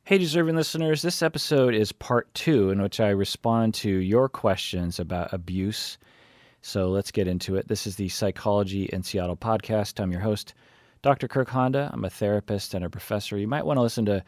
Hey, deserving listeners, this episode is part 2 in which I respond to your questions about abuse. So let's get into it. This is the Psychology in Seattle podcast. I'm your host, Dr. Kirk Honda. I'm a therapist and a professor. You might want to listen to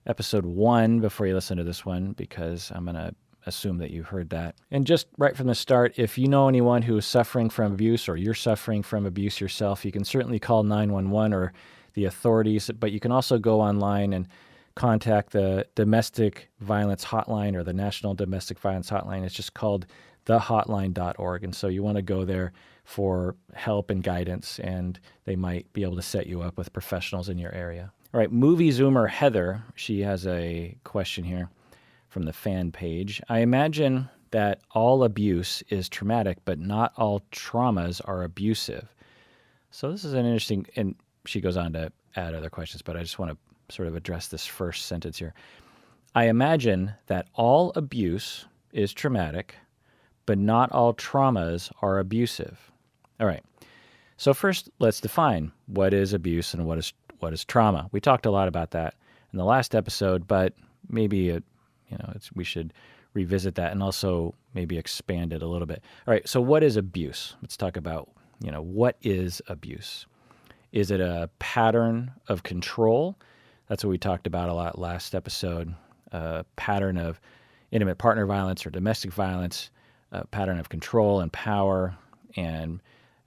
episode 1 before you listen to this one because I'm going to assume that you heard that. And just right from the start, if you know anyone who is suffering from abuse or you're suffering from abuse yourself, you can certainly call 911 or the authorities, but you can also go online and contact the Domestic Violence Hotline or the National Domestic Violence Hotline. It's just called thehotline.org. And so you want to go there for help and guidance, and they might be able to set you up with professionals in your area. All right, Movie Zoomer Heather, she has a question here from the fan page. I imagine that all abuse is traumatic, but not all traumas are abusive. So this is an interesting, and she goes on to add other questions, but I just want to sort of address this first sentence here. I imagine that all abuse is traumatic, but not all traumas are abusive. All right. So first, let's define what is abuse and what is trauma. We talked a lot about that in the last episode, but maybe we should revisit that and also maybe expand it a little bit. All right. So what is abuse? Let's talk about what is abuse. Is it a pattern of control? That's what we talked about a lot last episode, a pattern of intimate partner violence or domestic violence, a pattern of control and power and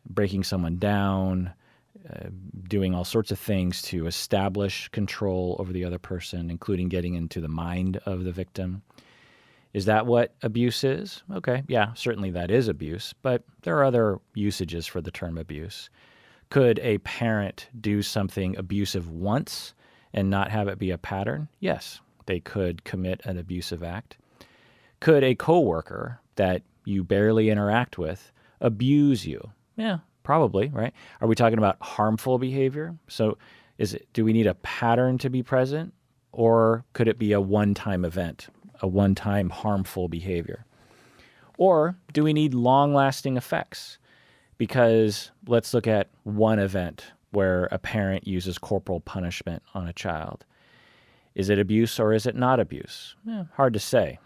breaking someone down, doing all sorts of things to establish control over the other person, including getting into the mind of the victim. Is that what abuse is? Okay, yeah, certainly that is abuse, but there are other usages for the term abuse. Could a parent do something abusive once and not have it be a pattern? Yes, they could commit an abusive act. Could a coworker that you barely interact with abuse you? Yeah, probably, right? Are we talking about harmful behavior? So do we need a pattern to be present, or could it be a one-time event, a one-time harmful behavior? Or do we need long-lasting effects? Because let's look at one event where a parent uses corporal punishment on a child. Is it abuse or is it not abuse? Hard to say.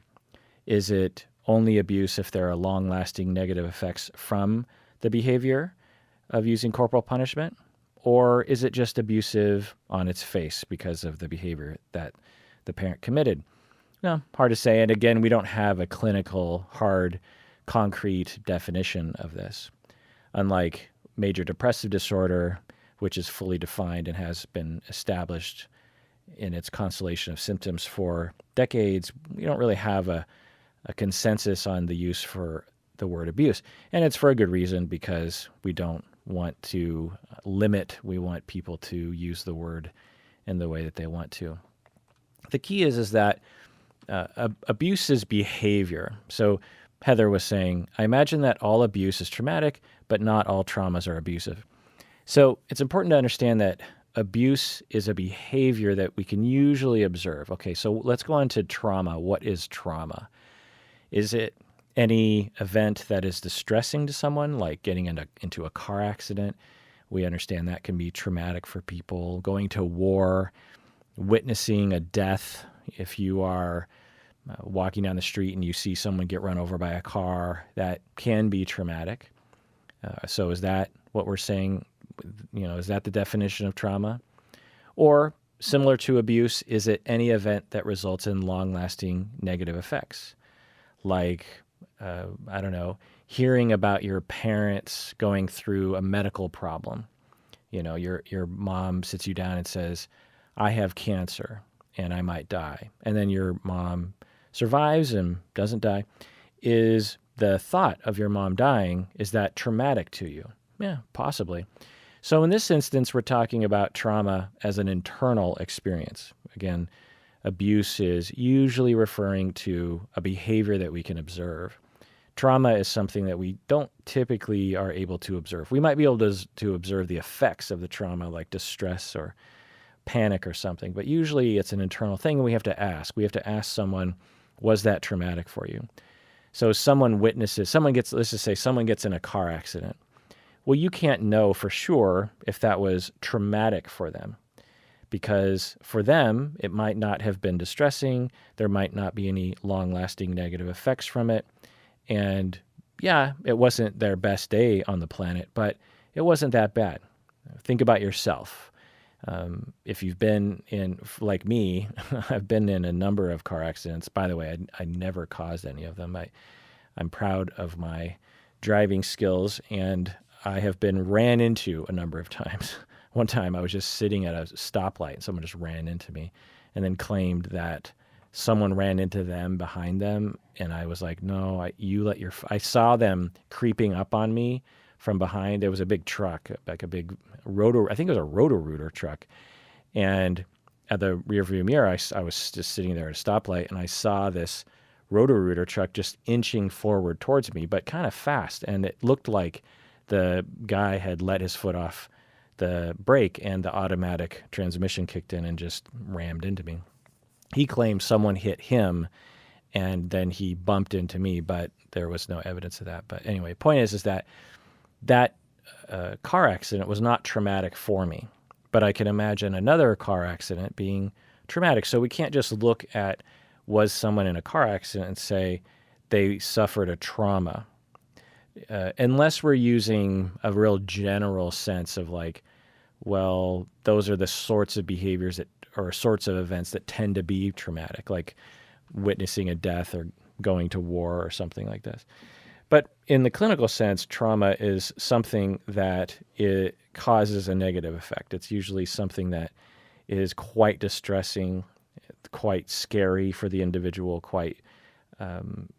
Is it only abuse if there are long-lasting negative effects from the behavior of using corporal punishment? Or is it just abusive on its face because of the behavior that the parent committed? Hard to say. And again, we don't have a clinical, hard, concrete definition of this. Unlike major depressive disorder, which is fully defined and has been established in its constellation of symptoms for decades, we don't really have a consensus on the use for the word abuse. And it's for a good reason, because we don't want to limit. We want people to use the word in the way that they want to. The key is that abuse is behavior. So Heather was saying, I imagine that all abuse is traumatic, but not all traumas are abusive. So it's important to understand that abuse is a behavior that we can usually observe. Okay, so let's go on to trauma. What is trauma? Is it any event that is distressing to someone, like getting into a car accident? We understand that can be traumatic for people. Going to war, witnessing a death. If you are walking down the street and you see someone get run over by a car, that can be traumatic. So is that what we're saying? Is that the definition of trauma? Or similar to abuse, is it any event that results in long-lasting negative effects? Like, hearing about your parents going through a medical problem. Your mom sits you down and says, I have cancer and I might die. And then your mom survives and doesn't die. Is the thought of your mom dying, is that traumatic to you? Yeah, possibly. So in this instance, we're talking about trauma as an internal experience. Again, abuse is usually referring to a behavior that we can observe. Trauma is something that we don't typically are able to observe. We might be able to observe the effects of the trauma, like distress or panic or something, but usually it's an internal thing, and we have to ask. We have to ask someone, was that traumatic for you? So let's just say someone gets in a car accident. Well, you can't know for sure if that was traumatic for them, because for them, it might not have been distressing. There might not be any long-lasting negative effects from it. And yeah, it wasn't their best day on the planet, but it wasn't that bad. Think about yourself. If you've been in, like me, I've been in a number of car accidents. By the way, I never caused any of them. I'm proud of my driving skills, and I have been ran into a number of times. One time I was just sitting at a stoplight and someone just ran into me and then claimed that someone ran into them behind them. And I was like, no, I saw them creeping up on me from behind. There was a big truck, like a big I think it was a Roto-Rooter truck. And at the rearview mirror, I was just sitting there at a stoplight, and I saw this Roto-Rooter truck just inching forward towards me, but kind of fast. And it looked like the guy had let his foot off the brake and the automatic transmission kicked in and just rammed into me. He claimed someone hit him and then he bumped into me, but there was no evidence of that. But anyway, point is that car accident was not traumatic for me, but I can imagine another car accident being traumatic. So we can't just look at was someone in a car accident and say they suffered a trauma. Unless we're using a real general sense of like, well, those are the sorts of behaviors or sorts of events that tend to be traumatic, like witnessing a death or going to war or something like this. But in the clinical sense, trauma is something that it causes a negative effect. It's usually something that is quite distressing, quite scary for the individual, quite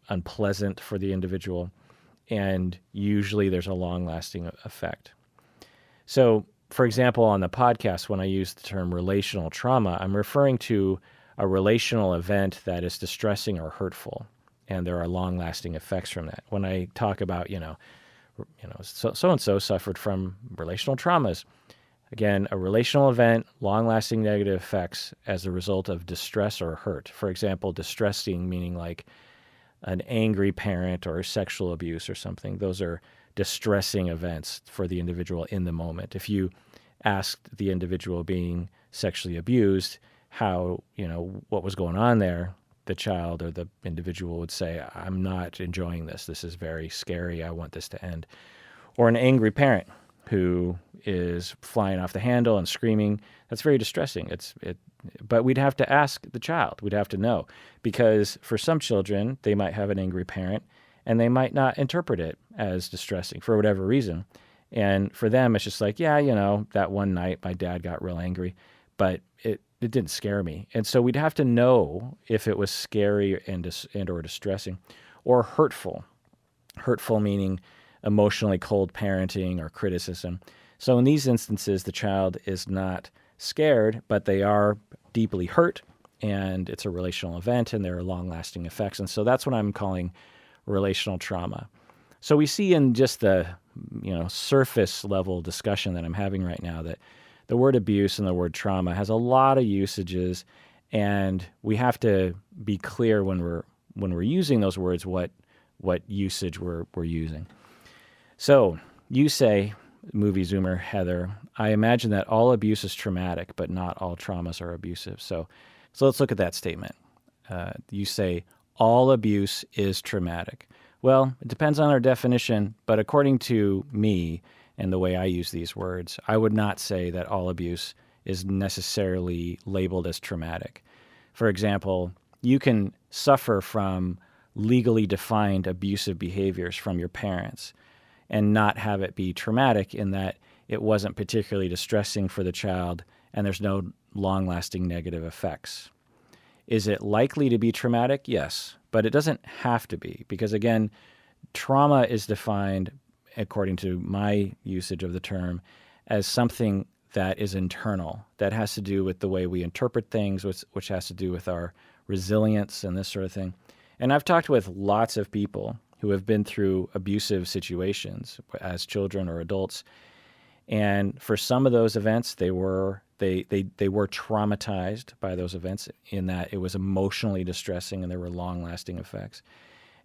unpleasant for the individual, and usually there's a long-lasting effect. So, for example, on the podcast, when I use the term relational trauma, I'm referring to a relational event that is distressing or hurtful, and there are long-lasting effects from that. When I talk about, so-and-so suffered from relational traumas, again, a relational event, long-lasting negative effects as a result of distress or hurt. For example, distressing meaning like an angry parent or sexual abuse or something. Those are distressing events for the individual in the moment. If you asked the individual being sexually abused how, what was going on there, the child or the individual would say, I'm not enjoying this. This is very scary. I want this to end. Or an angry parent who is flying off the handle and screaming. That's very distressing. But we'd have to ask the child. We'd have to know, because for some children, they might have an angry parent and they might not interpret it as distressing for whatever reason. And for them, it's just like, that one night my dad got real angry, but it didn't scare me. And so we'd have to know if it was scary and or distressing or hurtful. Hurtful meaning emotionally cold parenting or criticism. So in these instances, the child is not scared, but they are deeply hurt, and it's a relational event, and there are long-lasting effects. And so that's what I'm calling relational trauma. So we see in just the surface level discussion that I'm having right now that the word abuse and the word trauma has a lot of usages, and we have to be clear when we're using those words what usage we're using. So you say, movie zoomer Heather, I imagine that all abuse is traumatic, but not all traumas are abusive. So let's look at that statement. You say all abuse is traumatic. Well, it depends on our definition, but according to me and the way I use these words, I would not say that all abuse is necessarily labeled as traumatic. For example, you can suffer from legally defined abusive behaviors from your parents and not have it be traumatic in that it wasn't particularly distressing for the child and there's no long-lasting negative effects. Is it likely to be traumatic? Yes, but it doesn't have to be, because again, trauma is defined, according to my usage of the term, as something that is internal, that has to do with the way we interpret things, which has to do with our resilience and this sort of thing. And I've talked with lots of people who have been through abusive situations as children or adults. And for some of those events, they were traumatized by those events in that it was emotionally distressing and there were long-lasting effects.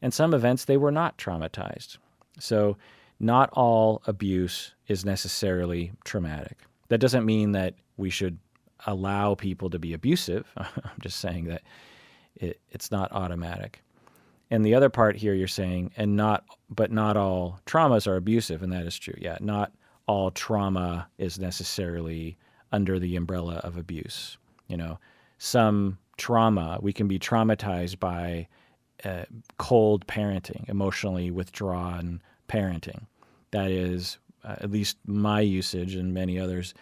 And some events, they were not traumatized. So not all abuse is necessarily traumatic. That doesn't mean that we should allow people to be abusive. I'm just saying that it's not automatic. And the other part here, you're saying, but not all traumas are abusive, and that is true. Yeah, not all trauma is necessarily under the umbrella of abuse. Some trauma, we can be traumatized by cold parenting, emotionally withdrawn parenting. That is, at least my usage and many others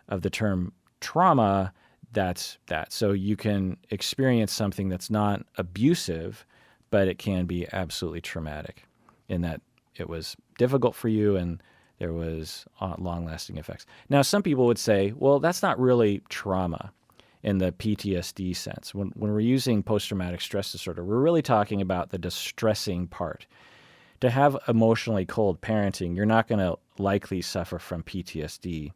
of the term trauma, that's that. So you can experience something that's not abusive, but it can be absolutely traumatic in that it was difficult for you and there was long-lasting effects. Now, some people would say, well, that's not really trauma in the PTSD sense. When we're using post-traumatic stress disorder, we're really talking about the distressing part. To have emotionally cold parenting, you're not going to likely suffer from PTSD.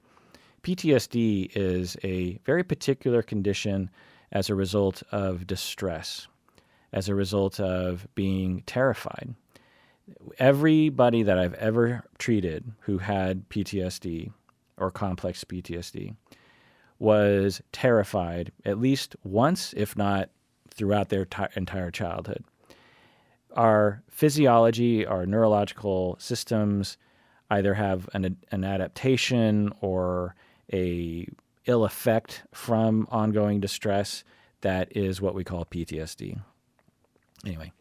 PTSD is a very particular condition as a result of distress, as a result of being terrified. Everybody that I've ever treated who had PTSD or complex PTSD was terrified at least once, if not throughout their entire childhood. Our physiology, our neurological systems either have an adaptation or a ill effect from ongoing distress that is what we call PTSD. Anyway,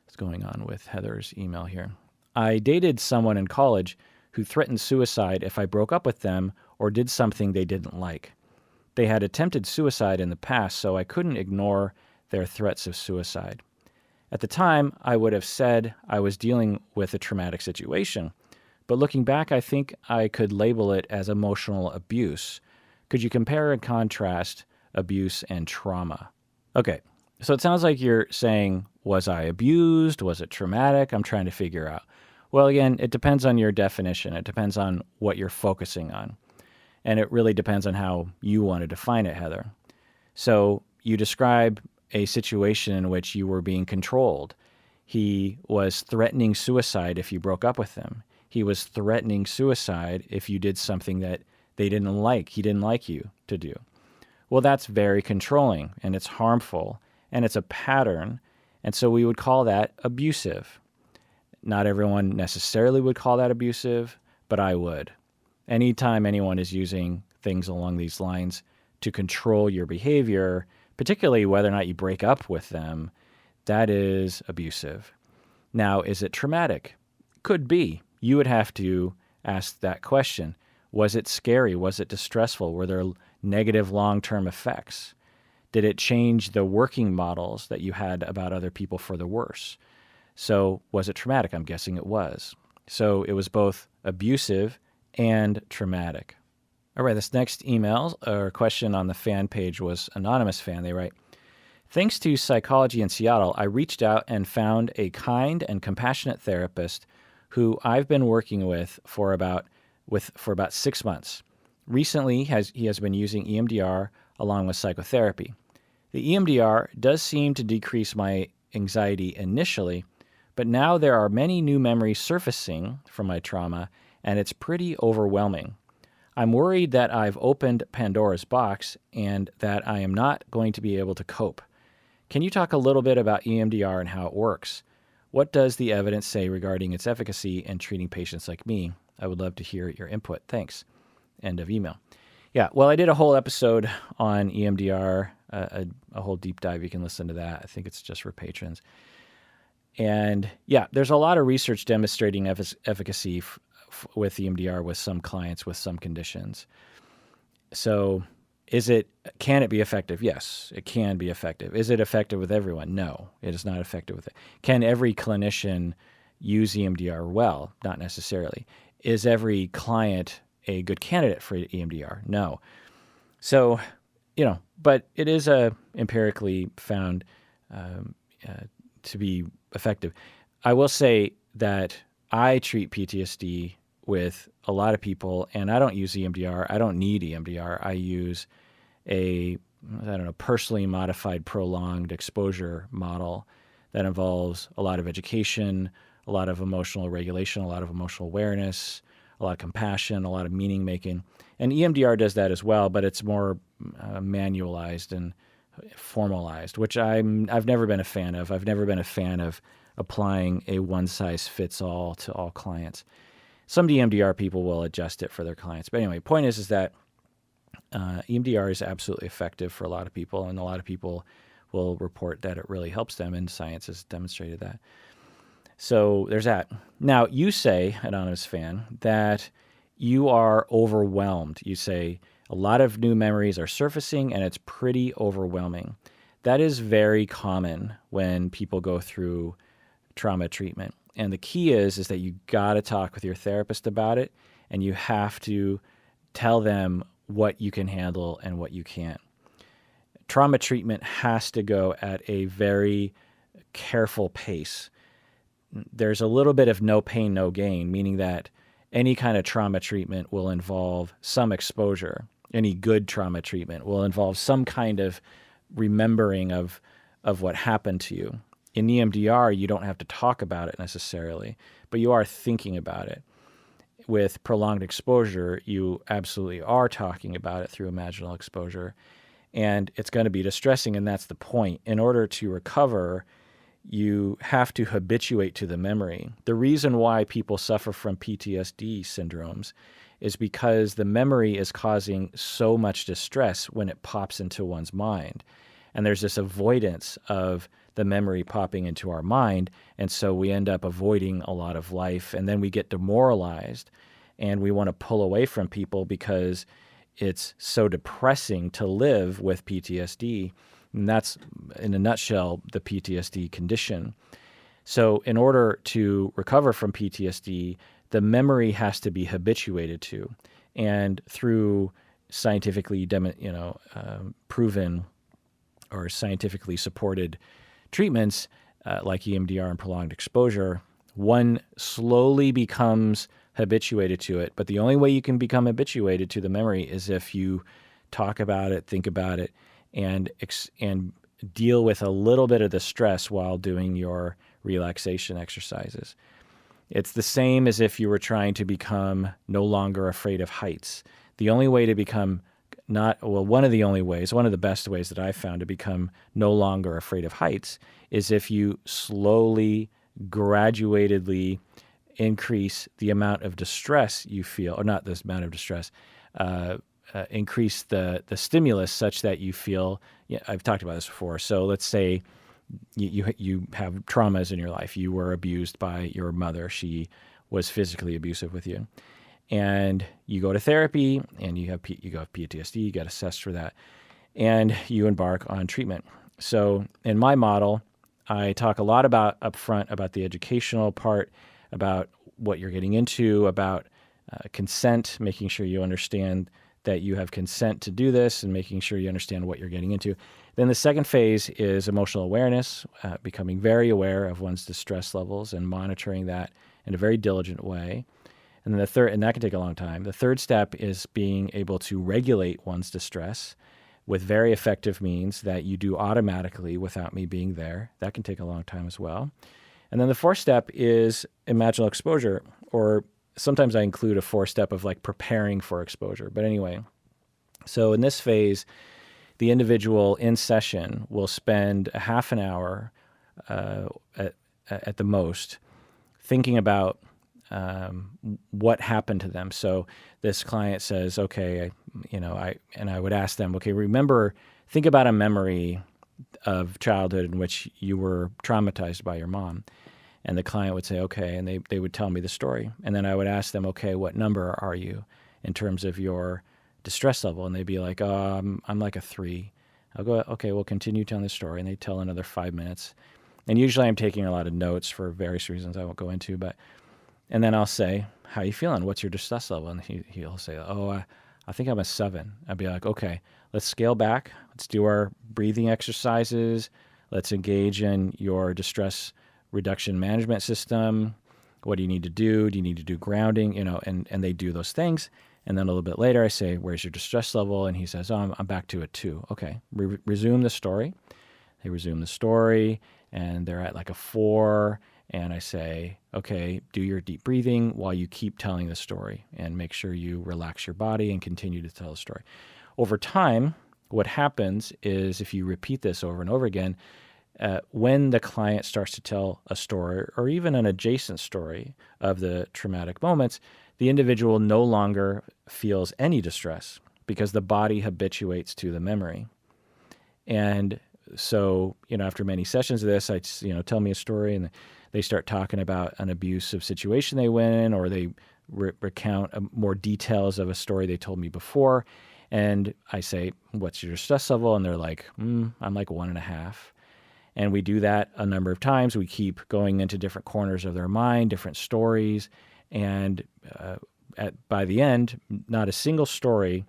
what's going on with Heather's email here? I dated someone in college who threatened suicide if I broke up with them or did something they didn't like. They had attempted suicide in the past, so I couldn't ignore their threats of suicide. At the time, I would have said I was dealing with a traumatic situation, but looking back, I think I could label it as emotional abuse. Could you compare and contrast abuse and trauma? Okay, so it sounds like you're saying, was I abused? Was it traumatic? I'm trying to figure out. Well, again, it depends on your definition. It depends on what you're focusing on. And it really depends on how you want to define it, Heather. So you describe a situation in which you were being controlled. He was threatening suicide if you broke up with him. He was threatening suicide if you did something that they didn't like, he didn't like you to do. Well, that's very controlling, and it's harmful, and it's a pattern, and so we would call that abusive. Not everyone necessarily would call that abusive, but I would. Anytime anyone is using things along these lines to control your behavior, particularly whether or not you break up with them, that is abusive. Now, is it traumatic? Could be. You would have to ask that question. Was it scary? Was it distressful? Were there negative long-term effects? Did it change the working models that you had about other people for the worse? So was it traumatic? I'm guessing it was. So it was both abusive and traumatic. All right, this next email or question on the fan page was Anonymous Fan. They write, thanks to Psychology in Seattle, I reached out and found a kind and compassionate therapist who I've been working with for about 6 months. Recently, he has been using EMDR along with psychotherapy. The EMDR does seem to decrease my anxiety initially, but now there are many new memories surfacing from my trauma, and it's pretty overwhelming. I'm worried that I've opened Pandora's box and that I am not going to be able to cope. Can you talk a little bit about EMDR and how it works? What does the evidence say regarding its efficacy in treating patients like me? I would love to hear your input. Thanks. End of email. Yeah, well, I did a whole episode on EMDR, a whole deep dive. You can listen to that. I think it's just for patrons. And yeah, there's a lot of research demonstrating efficacy with EMDR with some clients with some conditions. So can it be effective? Yes, it can be effective. Is it effective with everyone? No, it is not effective with it. Can every clinician use EMDR well? Not necessarily. Is every client a good candidate for EMDR? No. So, but it is empirically found to be effective. I will say that I treat PTSD with a lot of people, and I don't use EMDR. I don't need EMDR. I use a personally modified prolonged exposure model that involves a lot of education, a lot of emotional regulation, a lot of emotional awareness, a lot of compassion, a lot of meaning making. And EMDR does that as well, but it's more manualized and formalized, which I've never been a fan of. I've never been a fan of applying a one-size-fits-all to all clients. Some EMDR people will adjust it for their clients. But anyway, point is that EMDR is absolutely effective for a lot of people, and a lot of people will report that it really helps them, and science has demonstrated that. So there's that. Now, you say, Anonymous Fan, that you are overwhelmed. You say a lot of new memories are surfacing, and it's pretty overwhelming. That is very common when people go through trauma treatment. And the key is that you got to talk with your therapist about it, and you have to tell them what you can handle and what you can't. Trauma treatment has to go at a very careful pace. There's a little bit of no pain, no gain, meaning that any kind of trauma treatment will involve some exposure. Any good trauma treatment will involve some kind of remembering of what happened to you. In EMDR, you don't have to talk about it necessarily, but you are thinking about it. With prolonged exposure, you absolutely are talking about it through imaginal exposure, and it's going to be distressing, and that's the point. In order to recover, you have to habituate to the memory. The reason why people suffer from PTSD syndromes is because the memory is causing so much distress when it pops into one's mind. And there's this avoidance of the memory popping into our mind, and so we end up avoiding a lot of life, and then we get demoralized, and we want to pull away from people because it's so depressing to live with PTSD. And that's, in a nutshell, the PTSD condition. So in order to recover from PTSD, the memory has to be habituated to. And through scientifically proven or scientifically supported treatments like EMDR and prolonged exposure, one slowly becomes habituated to it. But the only way you can become habituated to the memory is if you talk about it, think about it, and deal with a little bit of the stress while doing your relaxation exercises. It's the same as if you were trying to become no longer afraid of heights. The only way to become one of the best ways that I've found to become no longer afraid of heights is if you slowly, graduatedly increase the amount of distress you feel, or not this amount of distress, increase the stimulus such that you feel, I've talked about this before. So let's say you have traumas in your life. You were abused by your mother. She was physically abusive with you. And you go to therapy, and you have PTSD, you get assessed for that, and you embark on treatment. So in my model, I talk a lot about upfront about the educational part, about what you're getting into, about consent, making sure you understand that you have consent to do this, and making sure you understand what you're getting into. Then the second phase is emotional awareness, becoming very aware of one's distress levels and monitoring that in a very diligent way. And then the third, and that can take a long time. The third step is being able to regulate one's distress with very effective means that you do automatically without me being there. That can take a long time as well. And then the fourth step is imaginal exposure, or sometimes I include a fourth step of like preparing for exposure. But anyway, so in this phase, the individual in session will spend a half an hour at the most thinking about what happened to them. So this client says, okay, I would ask them, okay, think about a memory of childhood in which you were traumatized by your mom. And the client would say, okay, and they would tell me the story. And then I would ask them, okay, what number are you in terms of your distress level? And they'd be like, oh, I'm like a 3. I'll go, okay, we'll continue telling the story. And they tell another 5 minutes. And usually I'm taking a lot of notes for various reasons I won't go into, and then I'll say, how are you feeling? What's your distress level? And he'll say, I think I'm a 7. I'd be like, okay, let's scale back. Let's do our breathing exercises. Let's engage in your distress reduction management system. What do you need to do? Do you need to do grounding? And they do those things. And then a little bit later, I say, where's your distress level? And he says, oh, I'm back to a 2. Okay, resume the story. They resume the story, and they're at like a 4. And I say, okay, do your deep breathing while you keep telling the story, and make sure you relax your body and continue to tell the story. Over time, what happens is, if you repeat this over and over again, when the client starts to tell a story or even an adjacent story of the traumatic moments, the individual no longer feels any distress because the body habituates to the memory. And so, after many sessions of this, I, tell me a story, and they start talking about an abusive situation they went in, or they recount more details of a story they told me before. And I say, what's your stress level? And they're like, I'm like 1.5. And we do that a number of times. We keep going into different corners of their mind, different stories. And by the end, not a single story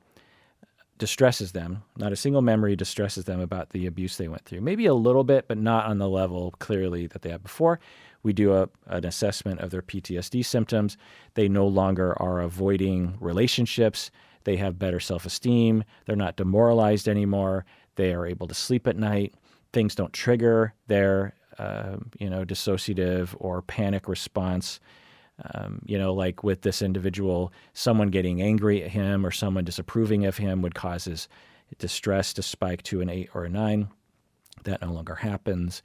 distresses them. Not a single memory distresses them about the abuse they went through. Maybe a little bit, but not on the level clearly that they had before. We do an assessment of their PTSD symptoms. They no longer are avoiding relationships. They have better self-esteem. They're not demoralized anymore. They are able to sleep at night. Things don't trigger their, dissociative or panic response. Like with this individual, someone getting angry at him or someone disapproving of him would cause his distress to spike to an 8 or a 9. That no longer happens.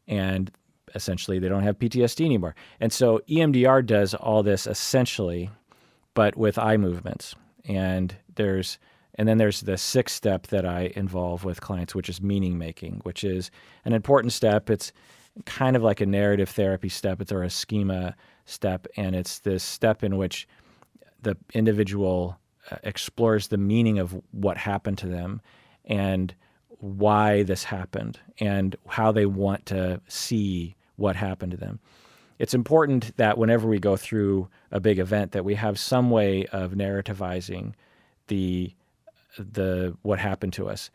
And essentially, they don't have PTSD anymore. And so EMDR does all this essentially, but with eye movements. And then there's the 6th step that I involve with clients, which is meaning making, which is an important step. It's kind of like a narrative therapy step, or a schema step, and it's this step in which the individual explores the meaning of what happened to them and why this happened and how they want to see what happened to them. It's important that whenever we go through a big event that we have some way of narrativizing the what happened to us.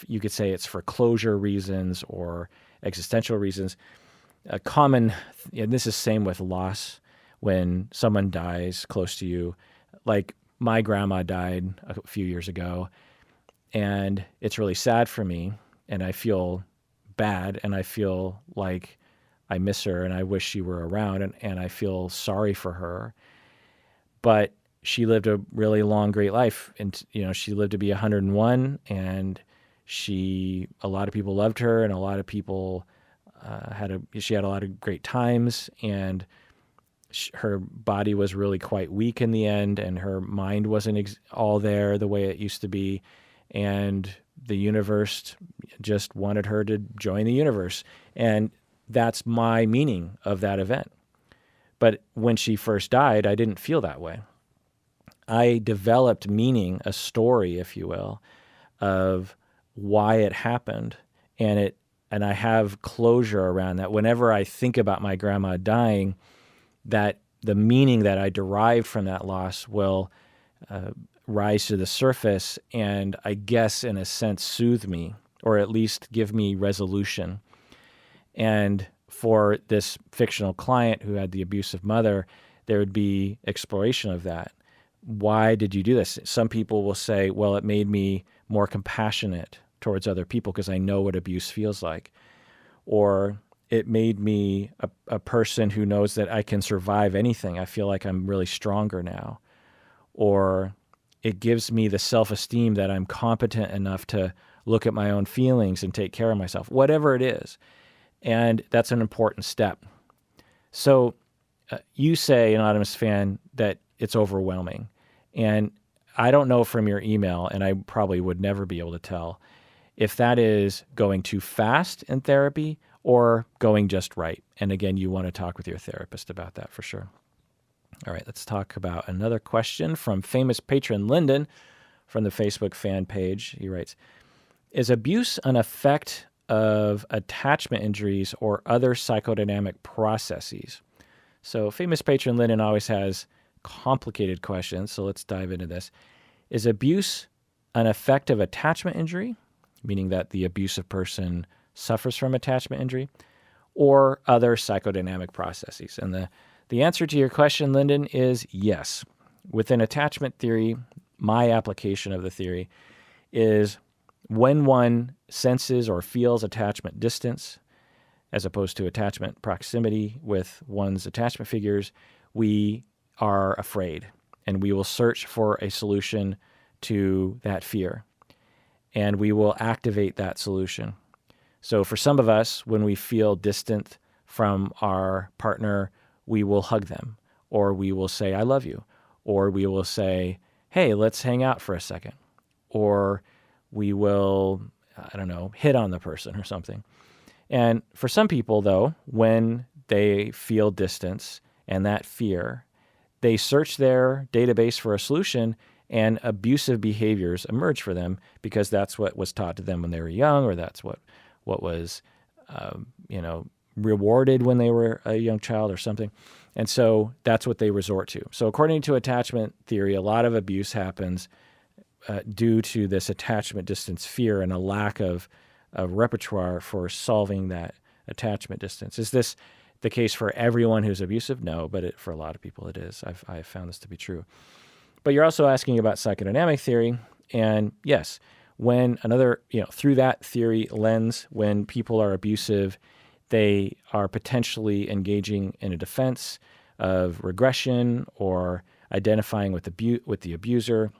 You could say it's for closure reasons or existential reasons. A common, and this is same with loss, when someone dies close to you. Like my grandma died a few years ago, and it's really sad for me, and I feel bad, and I feel like I miss her, and I wish she were around, and I feel sorry for her. But she lived a really long, great life. And, she lived to be 101, and a lot of people loved her, and a lot of people she had a lot of great times, and her body was really quite weak in the end, and her mind wasn't all there the way it used to be. And the universe just wanted her to join the universe. And that's my meaning of that event. But when she first died, I didn't feel that way. I developed meaning, a story, if you will, of why it happened. And I have closure around that. Whenever I think about my grandma dying, that the meaning that I derived from that loss will rise to the surface and, I guess, in a sense, soothe me, or at least give me resolution. And for this fictional client who had the abusive mother, there would be exploration of that. Why did you do this? Some people will say, well, it made me more compassionate towards other people because I know what abuse feels like. Or it made me a person who knows that I can survive anything. I feel like I'm really stronger now. Or it gives me the self-esteem that I'm competent enough to look at my own feelings and take care of myself, whatever it is. And that's an important step. So you say, Anonymous Fan, that it's overwhelming. And I don't know from your email, and I probably would never be able to tell, if that is going too fast in therapy or going just right. And again, you want to talk with your therapist about that for sure. All right, let's talk about another question from famous patron Lyndon from the Facebook fan page. He writes, is abuse an effect of attachment injuries or other psychodynamic processes? So famous patron Lyndon always has complicated questions, so let's dive into this. Is abuse an effect of attachment injury, meaning that the abusive person suffers from attachment injury, or other psychodynamic processes? And the answer to your question, Lyndon, is yes. Within attachment theory, my application of the theory is when one senses or feels attachment distance, as opposed to attachment proximity with one's attachment figures, we are afraid, and we will search for a solution to that fear, and we will activate that solution. So for some of us, when we feel distant from our partner, we will hug them, or we will say, I love you, or we will say, hey, let's hang out for a second, or we will, I don't know, hit on the person or something. And for some people, though, when they feel distance and that fear, they search their database for a solution, and abusive behaviors emerge for them because that's what was taught to them when they were young, or that's what was, rewarded when they were a young child or something. And so that's what they resort to. So according to attachment theory, a lot of abuse happens due to this attachment distance fear and a lack of a repertoire for solving that attachment distance. Is this the case for everyone who's abusive? No, but for a lot of people it is. I've found this to be true. But you're also asking about psychodynamic theory, and yes, when through that theory lens, when people are abusive, they are potentially engaging in a defense of regression or identifying with the abuser.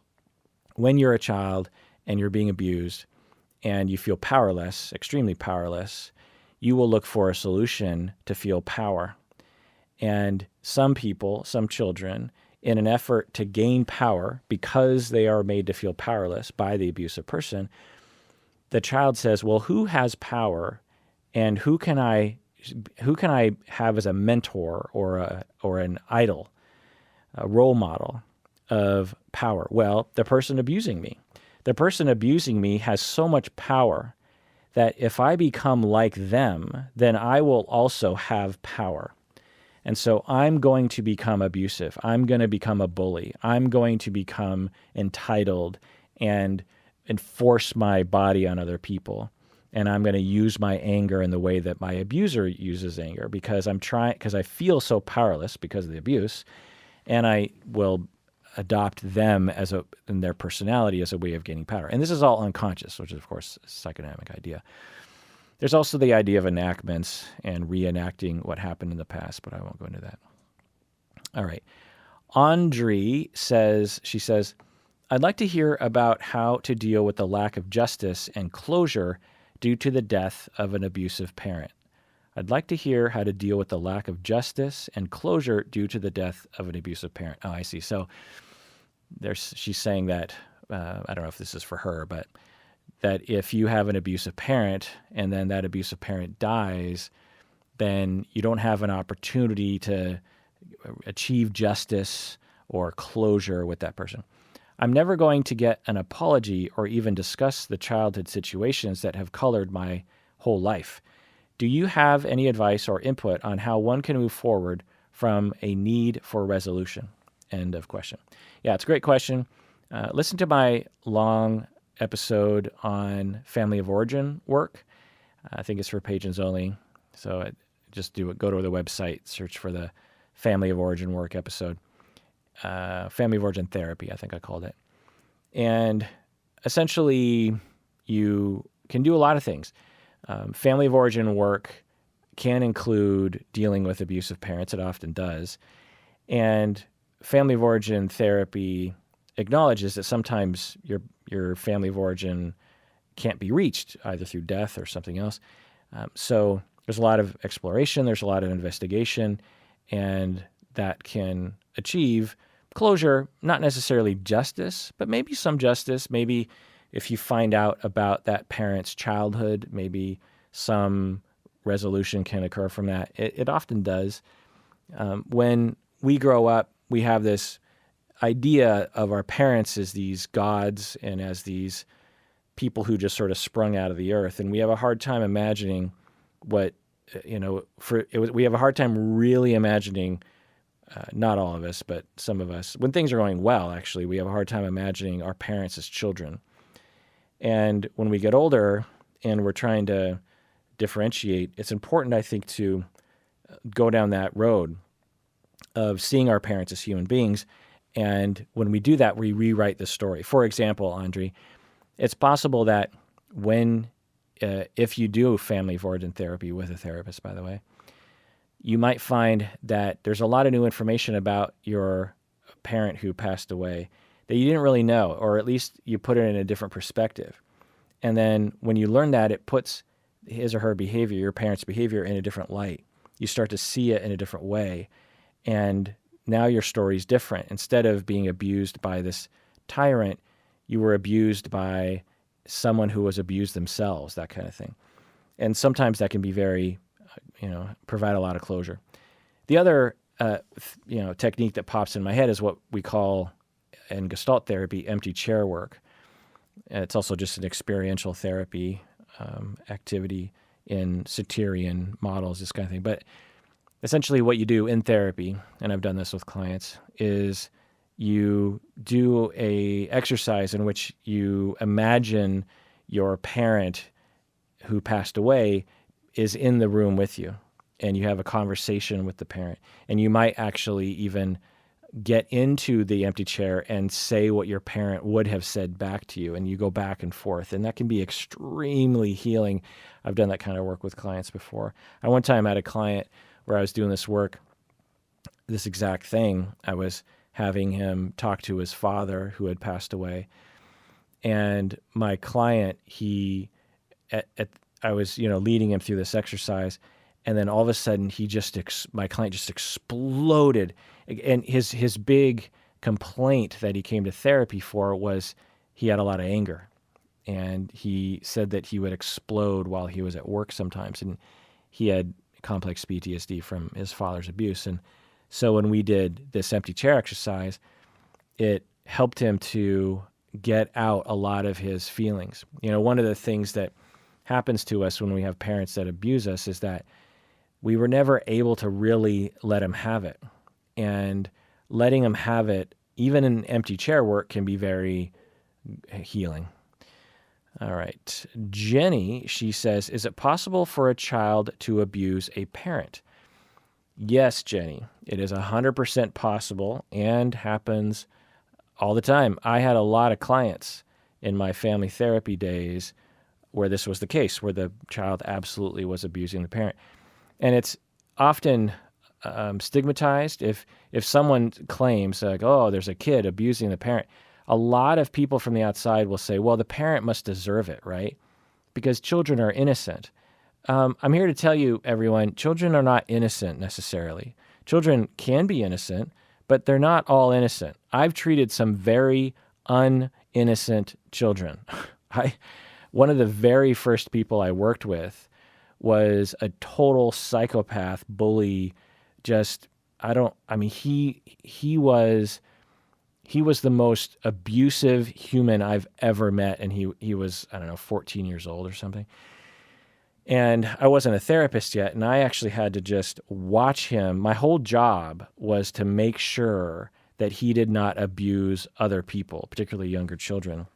When you're a child and you're being abused and you feel powerless, extremely powerless, you will look for a solution to feel power. And some people, some children, in an effort to gain power because they are made to feel powerless by the abusive person, the child says, well, who has power, and who can I have as a mentor or an idol, a role model of power? Well, the person abusing me. The person abusing me has so much power that if I become like them, then I will also have power. And so I'm going to become abusive. I'm going to become a bully. I'm going to become entitled and enforce my body on other people. And I'm going to use my anger in the way that my abuser uses anger because I feel so powerless because of the abuse, and I will adopt them in their personality as a way of gaining power. And this is all unconscious, which is, of course, a psychodynamic idea. There's also the idea of enactments and reenacting what happened in the past, but I won't go into that. All right. Andri says, I'd like to hear about how to deal with the lack of justice and closure due to the death of an abusive parent. I'd like to hear how to deal with the lack of justice and closure due to the death of an abusive parent. Oh, I see. So she's saying that, I don't know if this is for her, but that if you have an abusive parent and then that abusive parent dies, then you don't have an opportunity to achieve justice or closure with that person. I'm never going to get an apology or even discuss the childhood situations that have colored my whole life. Do you have any advice or input on how one can move forward from a need for resolution? End of question. Yeah, it's a great question. Listen to my long episode on family of origin work. I think it's for patrons only. So go to the website, search for the family of origin work episode. Family of origin therapy, I think I called it. And essentially, you can do a lot of things. Family of origin work can include dealing with abusive parents. It often does. And family of origin therapy acknowledges that sometimes your family of origin can't be reached either through death or something else. So there's a lot of exploration, there's a lot of investigation, and that can achieve closure, not necessarily justice, but maybe some justice. Maybe if you find out about that parent's childhood, maybe some resolution can occur from that. It often does. When we grow up, we have this idea of our parents as these gods and as these people who just sort of sprung out of the earth. And we have a hard time imagining we have a hard time really imagining, not all of us, but some of us, when things are going well, actually, we have a hard time imagining our parents as children. And when we get older and we're trying to differentiate, it's important, I think, to go down that road of seeing our parents as human beings. And when we do that, we rewrite the story. For example, Andre, it's possible that when if you do family of origin therapy with a therapist, by the way, you might find that there's a lot of new information about your parent who passed away that you didn't really know, or at least you put it in a different perspective. And then when you learn that, it puts his or her behavior, your parent's behavior, in a different light. You start to see it in a different way. And now your story's different. Instead of being abused by this tyrant, you were abused by someone who was abused themselves, that kind of thing. And sometimes that can be very, provide a lot of closure. The other, technique that pops in my head is what we call in Gestalt therapy, empty chair work. It's also just an experiential therapy activity in Satyrian models, this kind of thing. But essentially what you do in therapy, and I've done this with clients, is you do a exercise in which you imagine your parent who passed away is in the room with you, and you have a conversation with the parent. And you might actually even get into the empty chair and say what your parent would have said back to you, and you go back and forth. And that can be extremely healing. I've done that kind of work with clients before. I one time had a client where I was doing this work, this exact thing. I was having him talk to his father who had passed away. And my client, I was, leading him through this exercise. And then all of a sudden my client just exploded. And his big complaint that he came to therapy for was he had a lot of anger. And he said that he would explode while he was at work sometimes. And he had complex PTSD from his father's abuse. And so when we did this empty chair exercise, it helped him to get out a lot of his feelings. One of the things that happens to us when we have parents that abuse us is that we were never able to really let him have it. And letting him have it, even in empty chair work, can be very healing. All right. Jenny, she says, is it possible for a child to abuse a parent? Yes, Jenny, it is 100% possible and happens all the time. I had a lot of clients in my family therapy days where this was the case, where the child absolutely was abusing the parent. And it's often stigmatized. If someone claims, like, oh, there's a kid abusing the parent, a lot of people from the outside will say, well, the parent must deserve it, right? Because children are innocent. I'm here to tell you, everyone, children are not innocent necessarily. Children can be innocent, but they're not all innocent. I've treated some very uninnocent children. One of the very first people I worked with was a total psychopath, bully. He was the most abusive human I've ever met, and he was, 14 years old or something. And I wasn't a therapist yet, and I actually had to just watch him. My whole job was to make sure that he did not abuse other people, particularly younger children.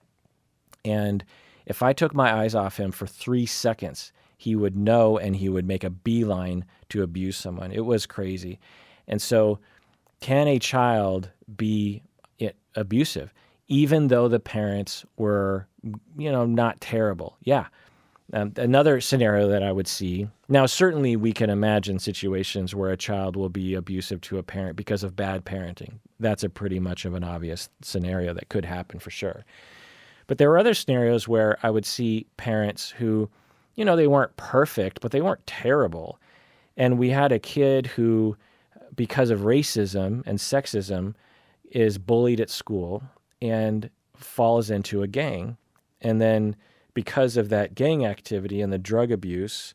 And if I took my eyes off him for 3 seconds, he would know, and he would make a beeline to abuse someone. It was crazy. And so can a child be abusive, even though the parents were, not terrible? Yeah. Another scenario that I would see, now certainly we can imagine situations where a child will be abusive to a parent because of bad parenting. That's a pretty much of an obvious scenario that could happen for sure. But there were other scenarios where I would see parents who, they weren't perfect, but they weren't terrible. And we had a kid who, because of racism and sexism, is bullied at school and falls into a gang. And then because of that gang activity and the drug abuse,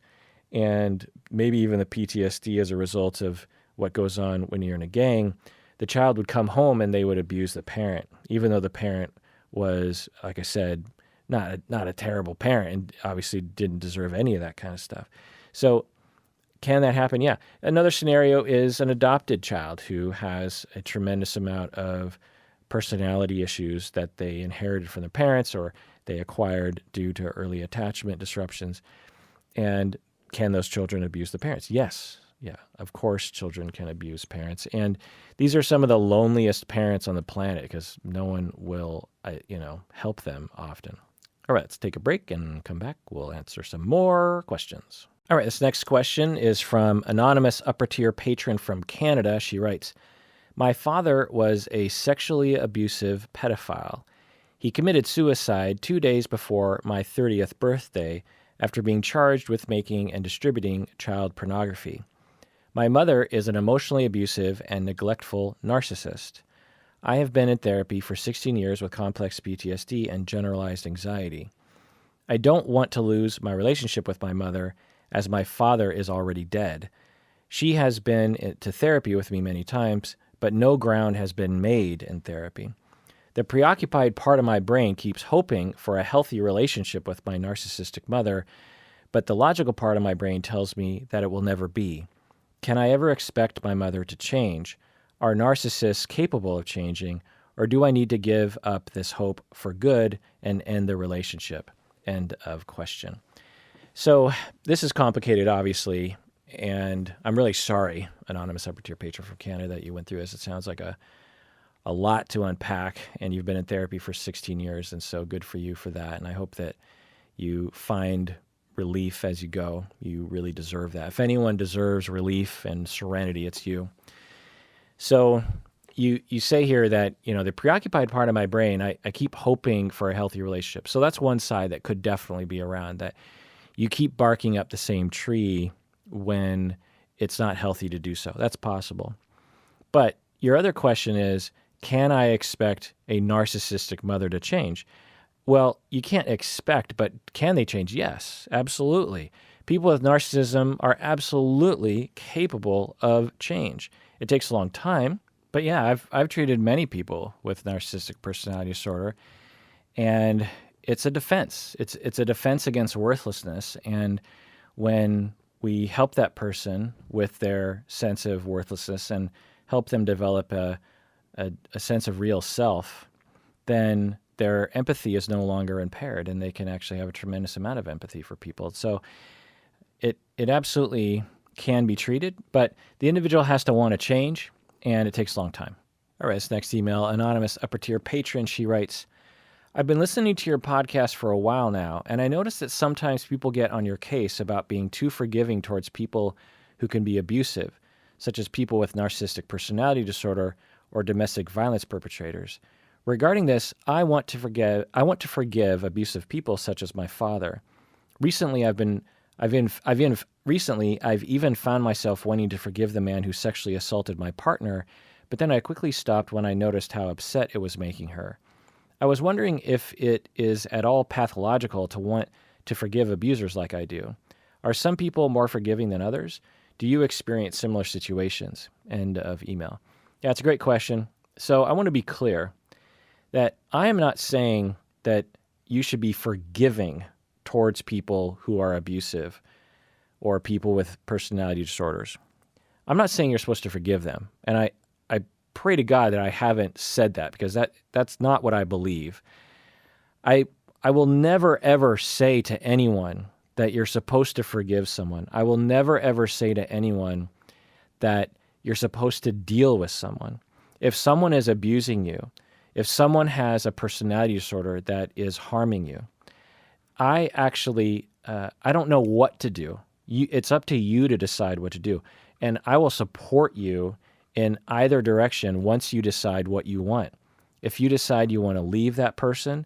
and maybe even the PTSD as a result of what goes on when you're in a gang, the child would come home and they would abuse the parent, even though the parent was, like I said, not a terrible parent and obviously didn't deserve any of that kind of stuff. So can that happen? Yeah. Another scenario is an adopted child who has a tremendous amount of personality issues that they inherited from their parents or they acquired due to early attachment disruptions. And can those children abuse the parents? Yes. Yeah. Of course, children can abuse parents. And these are some of the loneliest parents on the planet because no one will, help them often. All right, let's take a break and come back. We'll answer some more questions. All right, this next question is from anonymous upper tier patron from Canada. She writes, my father was a sexually abusive pedophile. He committed suicide 2 days before my 30th birthday after being charged with making and distributing child pornography. My mother is an emotionally abusive and neglectful narcissist. I have been in therapy for 16 years with complex PTSD and generalized anxiety. I don't want to lose my relationship with my mother as my father is already dead. She has been to therapy with me many times, but no ground has been made in therapy. The preoccupied part of my brain keeps hoping for a healthy relationship with my narcissistic mother, but the logical part of my brain tells me that it will never be. Can I ever expect my mother to change? Are narcissists capable of changing, or do I need to give up this hope for good and end the relationship? End of question. So this is complicated, obviously, and I'm really sorry, anonymous upper tier patron from Canada, that you went through this. It sounds like a lot to unpack, and you've been in therapy for 16 years, and so good for you for that. And I hope that you find relief as you go. You really deserve that. If anyone deserves relief and serenity, it's you. So you say here that, the preoccupied part of my brain, I keep hoping for a healthy relationship. So that's one side that could definitely be around, that you keep barking up the same tree when it's not healthy to do so. That's possible. But your other question is, can I expect a narcissistic mother to change? Well, you can't expect, but can they change? Yes, absolutely. People with narcissism are absolutely capable of change. It takes a long time, but yeah, I've treated many people with narcissistic personality disorder, and it's a defense. It's a defense against worthlessness. And when we help that person with their sense of worthlessness and help them develop a sense of real self, then their empathy is no longer impaired, and they can actually have a tremendous amount of empathy for people. So it absolutely can be treated, but the individual has to want to change, and it takes a long time. All right, this next email, anonymous upper tier patron, she writes, I've been listening to your podcast for a while now, and I noticed that sometimes people get on your case about being too forgiving towards people who can be abusive, such as people with narcissistic personality disorder or domestic violence perpetrators. Regarding this, I want to forgive abusive people such as my father. Recently, I've even found myself wanting to forgive the man who sexually assaulted my partner, but then I quickly stopped when I noticed how upset it was making her. I was wondering if it is at all pathological to want to forgive abusers like I do. Are some people more forgiving than others? Do you experience similar situations? End of email. Yeah, it's a great question. So I want to be clear that I am not saying that you should be forgiving towards people who are abusive or people with personality disorders. I'm not saying you're supposed to forgive them. And I pray to God that I haven't said that, because that's not what I believe. I will never, ever say to anyone that you're supposed to forgive someone. I will never, ever say to anyone that you're supposed to deal with someone. If someone is abusing you, if someone has a personality disorder that is harming you, I don't know what to do. It's up to you to decide what to do. And I will support you in either direction once you decide what you want. If you decide you want to leave that person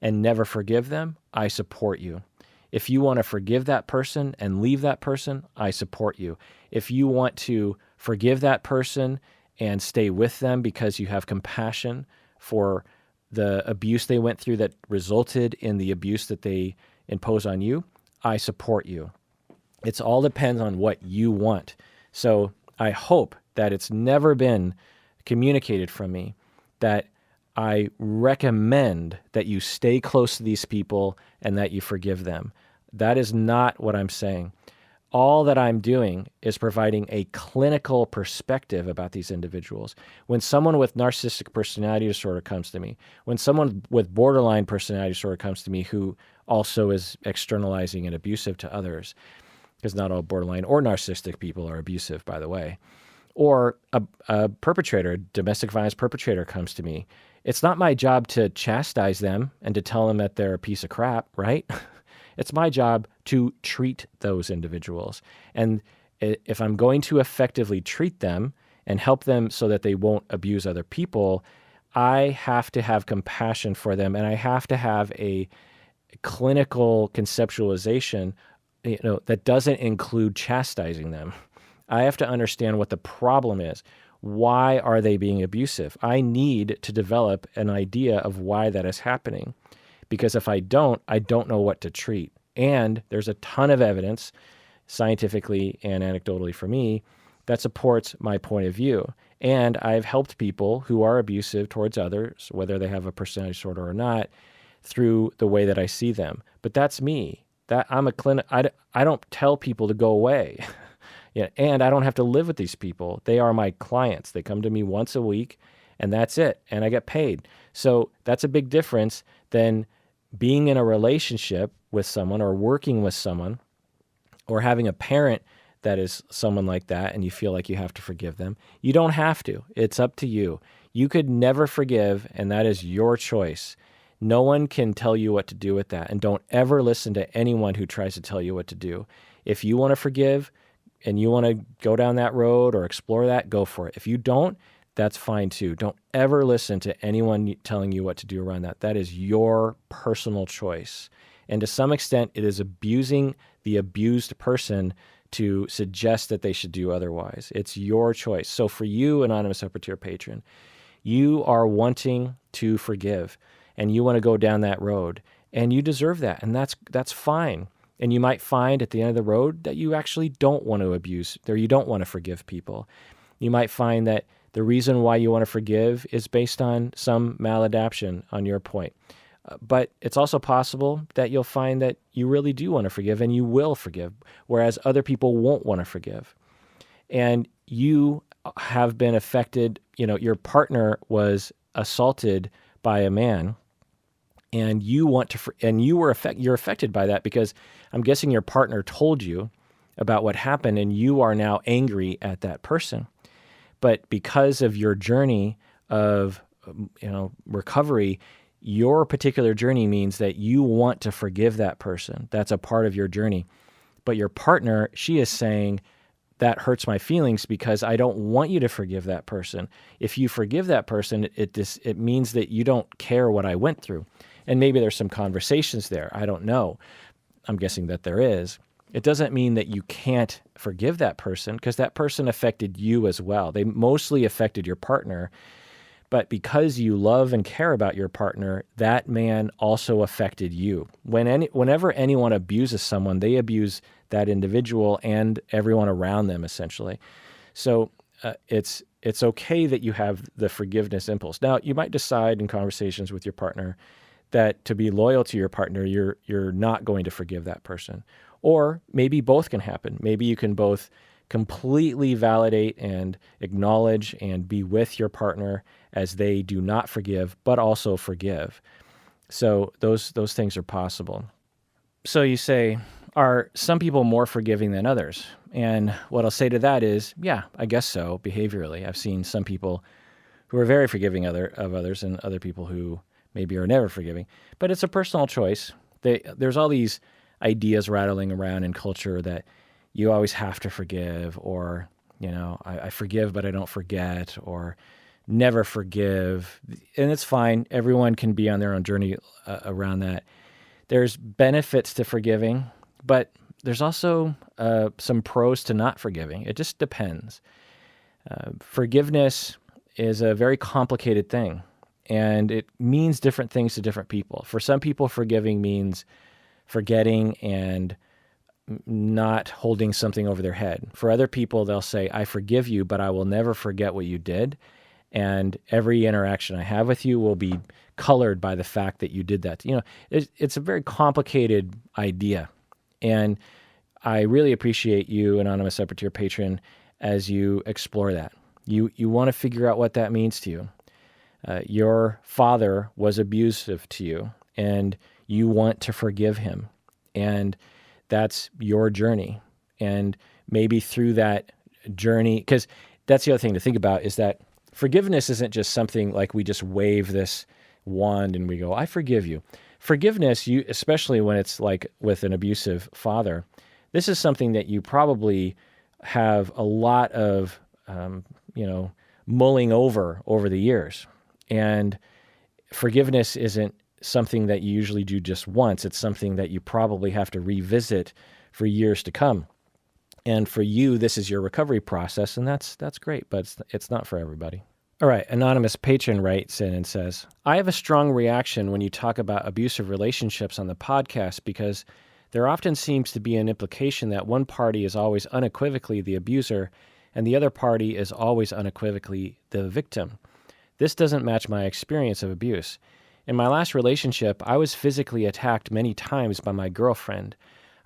and never forgive them, I support you. If you want to forgive that person and leave that person, I support you. If you want to forgive that person and stay with them because you have compassion for the abuse they went through that resulted in the abuse that they impose on you, I support you. It all depends on what you want. So I hope that it's never been communicated from me that I recommend that you stay close to these people and that you forgive them. That is not what I'm saying. All that I'm doing is providing a clinical perspective about these individuals. When someone with narcissistic personality disorder comes to me, when someone with borderline personality disorder comes to me who also is externalizing and abusive to others, because not all borderline or narcissistic people are abusive, by the way, Or a perpetrator, a domestic violence perpetrator comes to me. It's not my job to chastise them and to tell them that they're a piece of crap, right? It's my job to treat those individuals. And if I'm going to effectively treat them and help them so that they won't abuse other people, I have to have compassion for them, and I have to have a clinical conceptualization, that doesn't include chastising them. I have to understand what the problem is. Why are they being abusive? I need to develop an idea of why that is happening. Because if I don't know what to treat. And there's a ton of evidence, scientifically and anecdotally for me, that supports my point of view. And I've helped people who are abusive towards others, whether they have a personality disorder or not, through the way that I see them. But that's me. That I'm a clinic. I don't tell people to go away. Yeah, and I don't have to live with these people. They are my clients. They come to me once a week, and that's it. And I get paid. So that's a big difference than being in a relationship with someone or working with someone or having a parent that is someone like that and you feel like you have to forgive them. You don't have to. It's up to you. You could never forgive, and that is your choice. No one can tell you what to do with that. And don't ever listen to anyone who tries to tell you what to do. If you want to forgive, and you want to go down that road or explore that, go for it. If you don't, that's fine too. Don't ever listen to anyone telling you what to do around that. That is your personal choice. And to some extent, it is abusing the abused person to suggest that they should do otherwise. It's your choice. So for you, Anonymous Upper Tier Patron, you are wanting to forgive and you want to go down that road and you deserve that. And that's fine. And you might find at the end of the road that you actually don't want to abuse, or you don't want to forgive people. You might find that the reason why you want to forgive is based on some maladaptation on your point. But it's also possible that you'll find that you really do want to forgive and you will forgive, whereas other people won't want to forgive. And you have been affected, your partner was assaulted by a man, and you want to, and you're affected by that because I'm guessing your partner told you about what happened and you are now angry at that person. But because of your journey of, recovery, your particular journey means that you want to forgive that person. That's a part of your journey. But your partner, she is saying, that hurts my feelings because I don't want you to forgive that person. If you forgive that person, it means that you don't care what I went through. And maybe there's some conversations there. I don't know. I'm guessing that there is. It doesn't mean that you can't forgive that person because that person affected you as well. They mostly affected your partner. But because you love and care about your partner, that man also affected you. Whenever anyone abuses someone, they abuse that individual and everyone around them, essentially. So it's okay that you have the forgiveness impulse. Now, you might decide in conversations with your partner that to be loyal to your partner, you're not going to forgive that person. Or maybe both can happen. Maybe you can both completely validate and acknowledge and be with your partner as they do not forgive, but also forgive. So those things are possible. So you say, are some people more forgiving than others? And what I'll say to that is, yeah, I guess so, behaviorally. I've seen some people who are very forgiving of others and other people who maybe are never forgiving. But it's a personal choice. There's all these ideas rattling around in culture that you always have to forgive, or, I forgive, but I don't forget, or never forgive. And it's fine. Everyone can be on their own journey around that. There's benefits to forgiving, but there's also some pros to not forgiving. It just depends. Forgiveness is a very complicated thing, and it means different things to different people. For some people, forgiving means forgetting and not holding something over their head. For other people, they'll say, I forgive you, but I will never forget what you did. And every interaction I have with you will be colored by the fact that you did that. It's a very complicated idea. And I really appreciate you, Anonymous Upper Tier Patron, as you explore that. You want to figure out what that means to you. Your father was abusive to you, and you want to forgive him. And that's your journey. And maybe through that journey, because that's the other thing to think about, is that forgiveness isn't just something like we just wave this wand and we go, I forgive you. Forgiveness, especially when it's like with an abusive father, this is something that you probably have a lot of, mulling over the years. And forgiveness isn't something that you usually do just once. It's something that you probably have to revisit for years to come. And for you, this is your recovery process, and that's great, but it's not for everybody. All right, anonymous patron writes in and says, I have a strong reaction when you talk about abusive relationships on the podcast because there often seems to be an implication that one party is always unequivocally the abuser and the other party is always unequivocally the victim. This doesn't match my experience of abuse. In my last relationship, I was physically attacked many times by my girlfriend.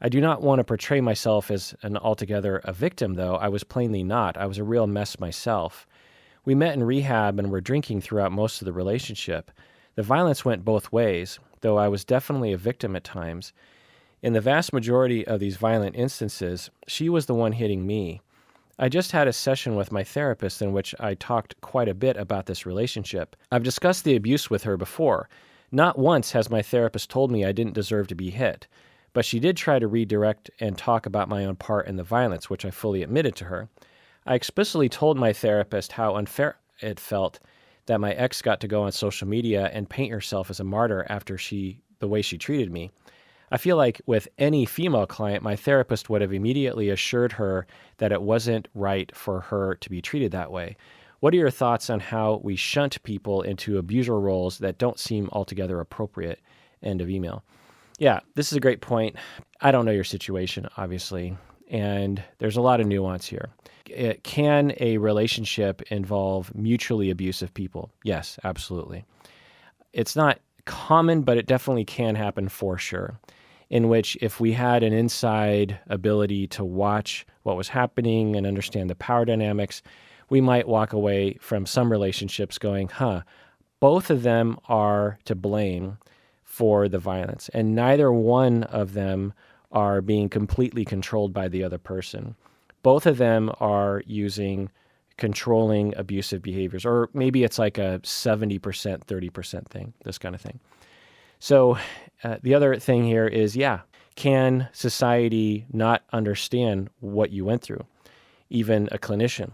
I do not want to portray myself as altogether a victim, though. I was plainly not. I was a real mess myself. We met in rehab and were drinking throughout most of the relationship. The violence went both ways, though I was definitely a victim at times. In the vast majority of these violent instances, she was the one hitting me. I just had a session with my therapist in which I talked quite a bit about this relationship. I've discussed the abuse with her before. Not once has my therapist told me I didn't deserve to be hit. But she did try to redirect and talk about my own part in the violence, which I fully admitted to her. I explicitly told my therapist how unfair it felt that my ex got to go on social media and paint herself as a martyr after the way she treated me. I feel like with any female client, my therapist would have immediately assured her that it wasn't right for her to be treated that way. What are your thoughts on how we shunt people into abuser roles that don't seem altogether appropriate? End of email. Yeah, this is a great point. I don't know your situation, obviously, and there's a lot of nuance here. Can a relationship involve mutually abusive people? Yes, absolutely. It's not common, but it definitely can happen for sure, in which if we had an inside ability to watch what was happening and understand the power dynamics, we might walk away from some relationships going, both of them are to blame for the violence, and neither one of them are being completely controlled by the other person. Both of them are using controlling abusive behaviors, or maybe it's like a 70%, 30% thing, this kind of thing. So the other thing here is, can society not understand what you went through? Even a clinician.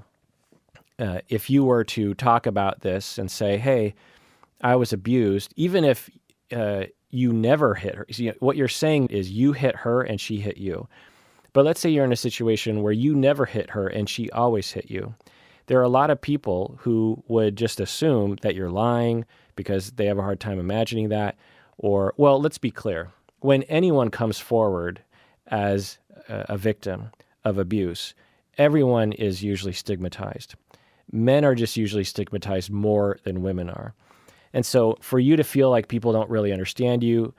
If you were to talk about this and say, hey, I was abused, even if you never hit her. What you're saying is you hit her and she hit you. But let's say you're in a situation where you never hit her and she always hit you. There are a lot of people who would just assume that you're lying because they have a hard time imagining that. Or, well, let's be clear. When anyone comes forward as a victim of abuse, everyone is usually stigmatized. Men are just usually stigmatized more than women are. And so for you to feel like people don't really understand you,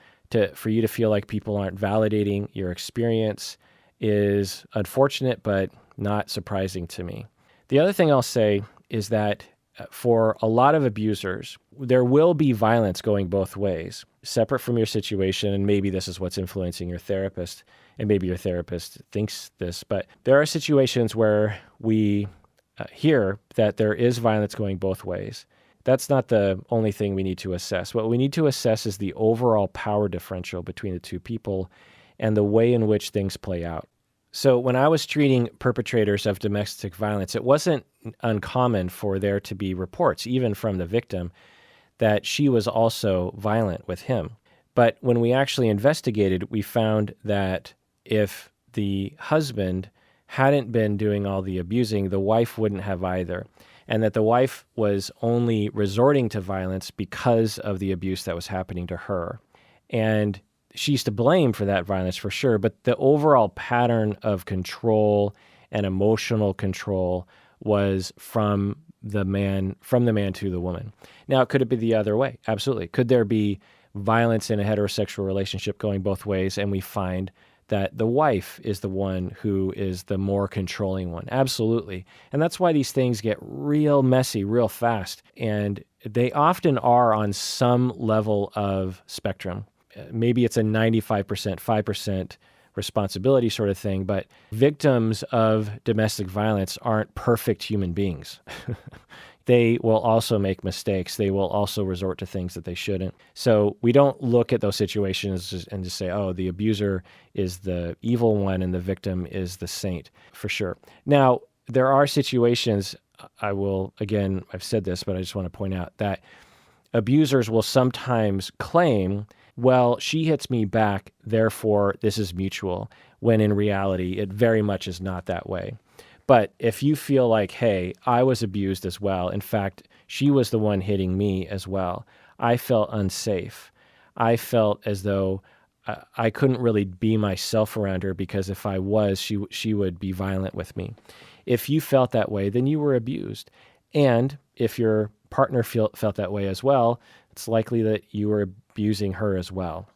for you to feel like people aren't validating your experience is unfortunate, but not surprising to me. The other thing I'll say is that for a lot of abusers, there will be violence going both ways, separate from your situation, and maybe this is what's influencing your therapist, and maybe your therapist thinks this, but there are situations where we hear that there is violence going both ways. That's not the only thing we need to assess. What we need to assess is the overall power differential between the two people and the way in which things play out. So when I was treating perpetrators of domestic violence, it wasn't uncommon for there to be reports, even from the victim, that she was also violent with him. But when we actually investigated, we found that if the husband hadn't been doing all the abusing, the wife wouldn't have either. And that the wife was only resorting to violence because of the abuse that was happening to her. And she's to blame for that violence for sure, but the overall pattern of control and emotional control was from the man to the woman. Now, could it be the other way? Absolutely. Could there be violence in a heterosexual relationship going both ways, and we find that the wife is the one who is the more controlling one? Absolutely. And that's why these things get real messy real fast. And they often are on some level of spectrum. Maybe it's a 95%, 5% responsibility sort of thing. But victims of domestic violence aren't perfect human beings. They will also make mistakes. They will also resort to things that they shouldn't. So we don't look at those situations and just say, oh, the abuser is the evil one and the victim is the saint, for sure. Now, there are situations, I've said this, but I just want to point out that abusers will sometimes claim, well, she hits me back, therefore this is mutual, when in reality, it very much is not that way. But if you feel like, hey, I was abused as well, in fact, she was the one hitting me as well, I felt unsafe. I felt as though I couldn't really be myself around her because if I was, she would be violent with me. If you felt that way, then you were abused. And if your partner felt that way as well, it's likely that you were abusing her as well.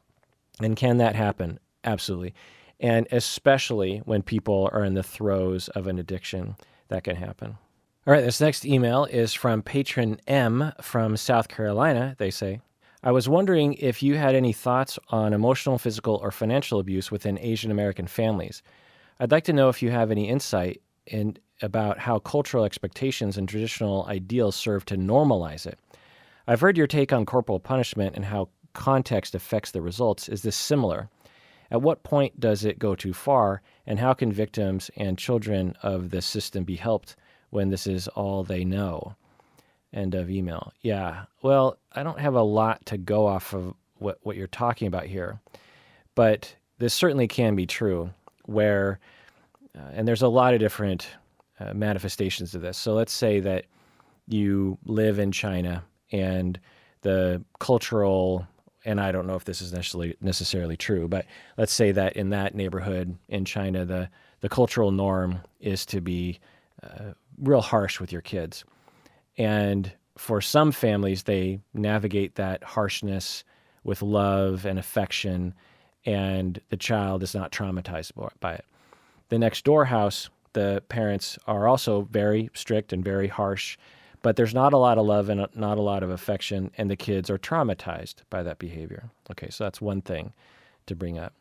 And can that happen? Absolutely. And especially when people are in the throes of an addiction, that can happen. All right, this next email is from patron M from South Carolina. They say, I was wondering if you had any thoughts on emotional, physical, or financial abuse within Asian American families. I'd like to know if you have any insight about how cultural expectations and traditional ideals serve to normalize it. I've heard your take on corporal punishment and how context affects the results. Is this similar? At what point does it go too far, and how can victims and children of this system be helped when this is all they know? End of email. Yeah, well, I don't have a lot to go off of what you're talking about here, but this certainly can be true where, and there's a lot of different manifestations of this. So let's say that you live in China and the cultural, and I don't know if this is necessarily true, but let's say that in that neighborhood in China, the cultural norm is to be real harsh with your kids. And for some families, they navigate that harshness with love and affection, and the child is not traumatized by it. The next door house, the parents are also very strict and very harsh, but there's not a lot of love and not a lot of affection, and the kids are traumatized by that behavior. Okay, so that's one thing to bring up.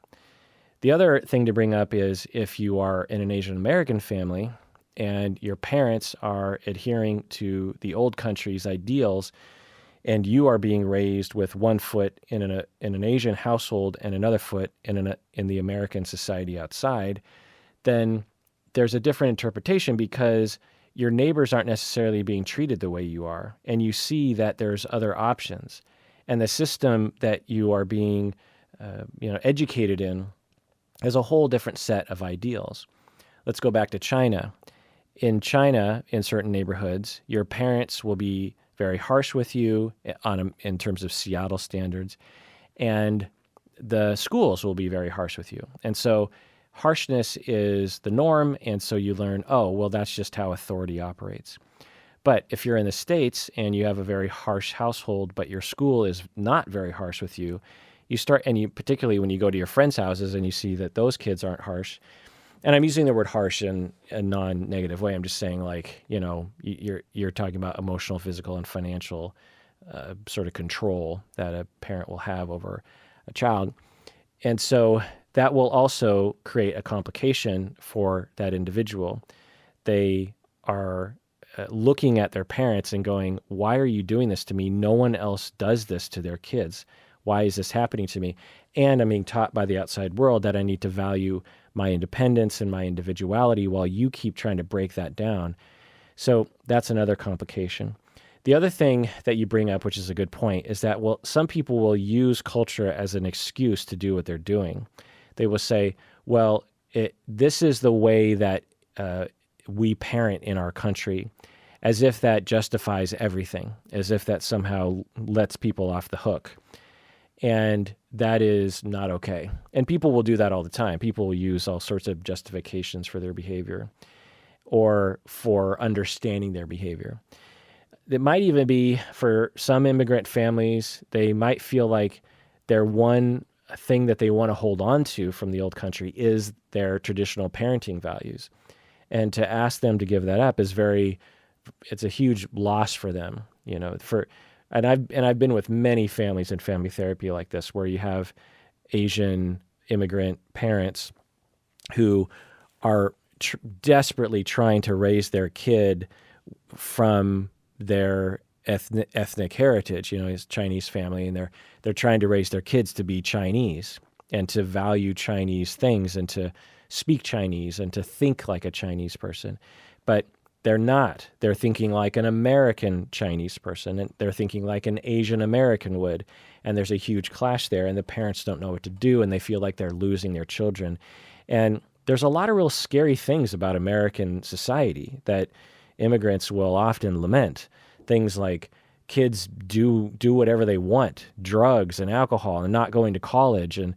The other thing to bring up is if you are in an Asian American family and your parents are adhering to the old country's ideals, and you are being raised with one foot in an Asian household and another foot in the American society outside, then there's a different interpretation because your neighbors aren't necessarily being treated the way you are, and you see that there's other options. And the system that you are being educated in has a whole different set of ideals. Let's go back to China. In China, in certain neighborhoods, your parents will be very harsh with you in terms of Seattle standards, and the schools will be very harsh with you. And so harshness is the norm, and so you learn, oh, well, that's just how authority operates. But if you're in the States and you have a very harsh household, but your school is not very harsh with you, particularly when you go to your friends' houses and you see that those kids aren't harsh, and I'm using the word harsh in a non-negative way. I'm just saying, like, you're talking about emotional, physical, and financial sort of control that a parent will have over a child. And so that will also create a complication for that individual. They are looking at their parents and going, why are you doing this to me? No one else does this to their kids. Why is this happening to me? And I'm being taught by the outside world that I need to value my independence and my individuality while you keep trying to break that down. So that's another complication. The other thing that you bring up, which is a good point, is that, well, some people will use culture as an excuse to do what they're doing. They will say, well, this is the way that we parent in our country, as if that justifies everything, as if that somehow lets people off the hook. And that is not okay. And people will do that all the time. People will use all sorts of justifications for their behavior or for understanding their behavior. It might even be for some immigrant families, they might feel like their one thing that they want to hold on to from the old country is their traditional parenting values. And to ask them to give that up it's a huge loss for them, And I've been with many families in family therapy like this, where you have Asian immigrant parents who are desperately trying to raise their kid from their ethnic heritage. His Chinese family, and they're trying to raise their kids to be Chinese and to value Chinese things and to speak Chinese and to think like a Chinese person. But they're not. They're thinking like an American Chinese person, and they're thinking like an Asian American would. And there's a huge clash there, and the parents don't know what to do, and they feel like they're losing their children. And there's a lot of real scary things about American society that immigrants will often lament. Things like kids do whatever they want, drugs and alcohol, and not going to college, and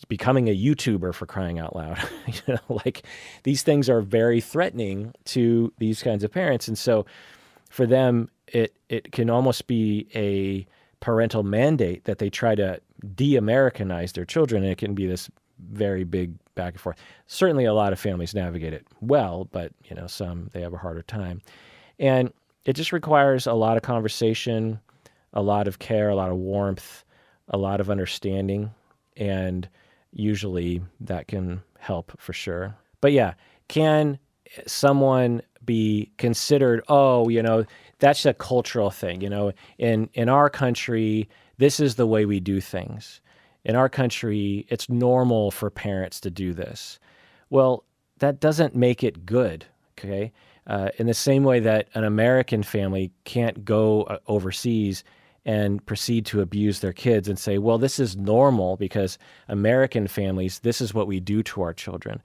becoming a YouTuber, for crying out loud. Like, these things are very threatening to these kinds of parents. And so for them, it can almost be a parental mandate that they try to de-Americanize their children. And it can be this very big back and forth. Certainly a lot of families navigate it well, but some, they have a harder time. And it just requires a lot of conversation, a lot of care, a lot of warmth, a lot of understanding, and usually that can help for sure. But yeah, can someone be considered, that's a cultural thing, in our country, this is the way we do things. In our country, it's normal for parents to do this. Well, that doesn't make it good, okay? In the same way that an American family can't go overseas and proceed to abuse their kids and say, well, this is normal because American families, this is what we do to our children.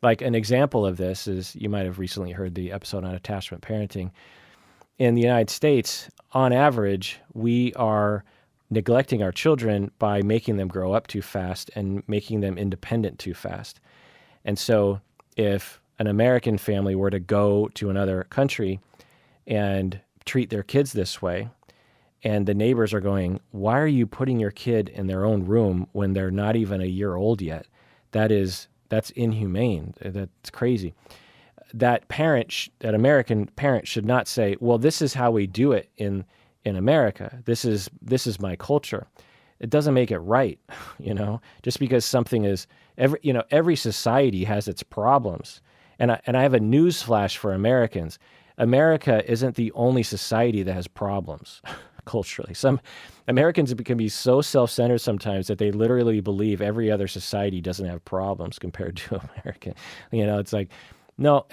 Like an example of this is, you might have recently heard the episode on attachment parenting. In the United States, on average, we are neglecting our children by making them grow up too fast and making them independent too fast. And so if an American family were to go to another country and treat their kids this way, and the neighbors are going, why are you putting your kid in their own room when they're not even a year old yet? That's inhumane. That's crazy. That American parent should not say, well, this is how we do it in America. This is my culture. It doesn't make it right, just because something is every society has its problems. And I have a news flash for Americans. America isn't the only society that has problems culturally. Some Americans can be so self-centered sometimes that they literally believe every other society doesn't have problems compared to America. It's like, no,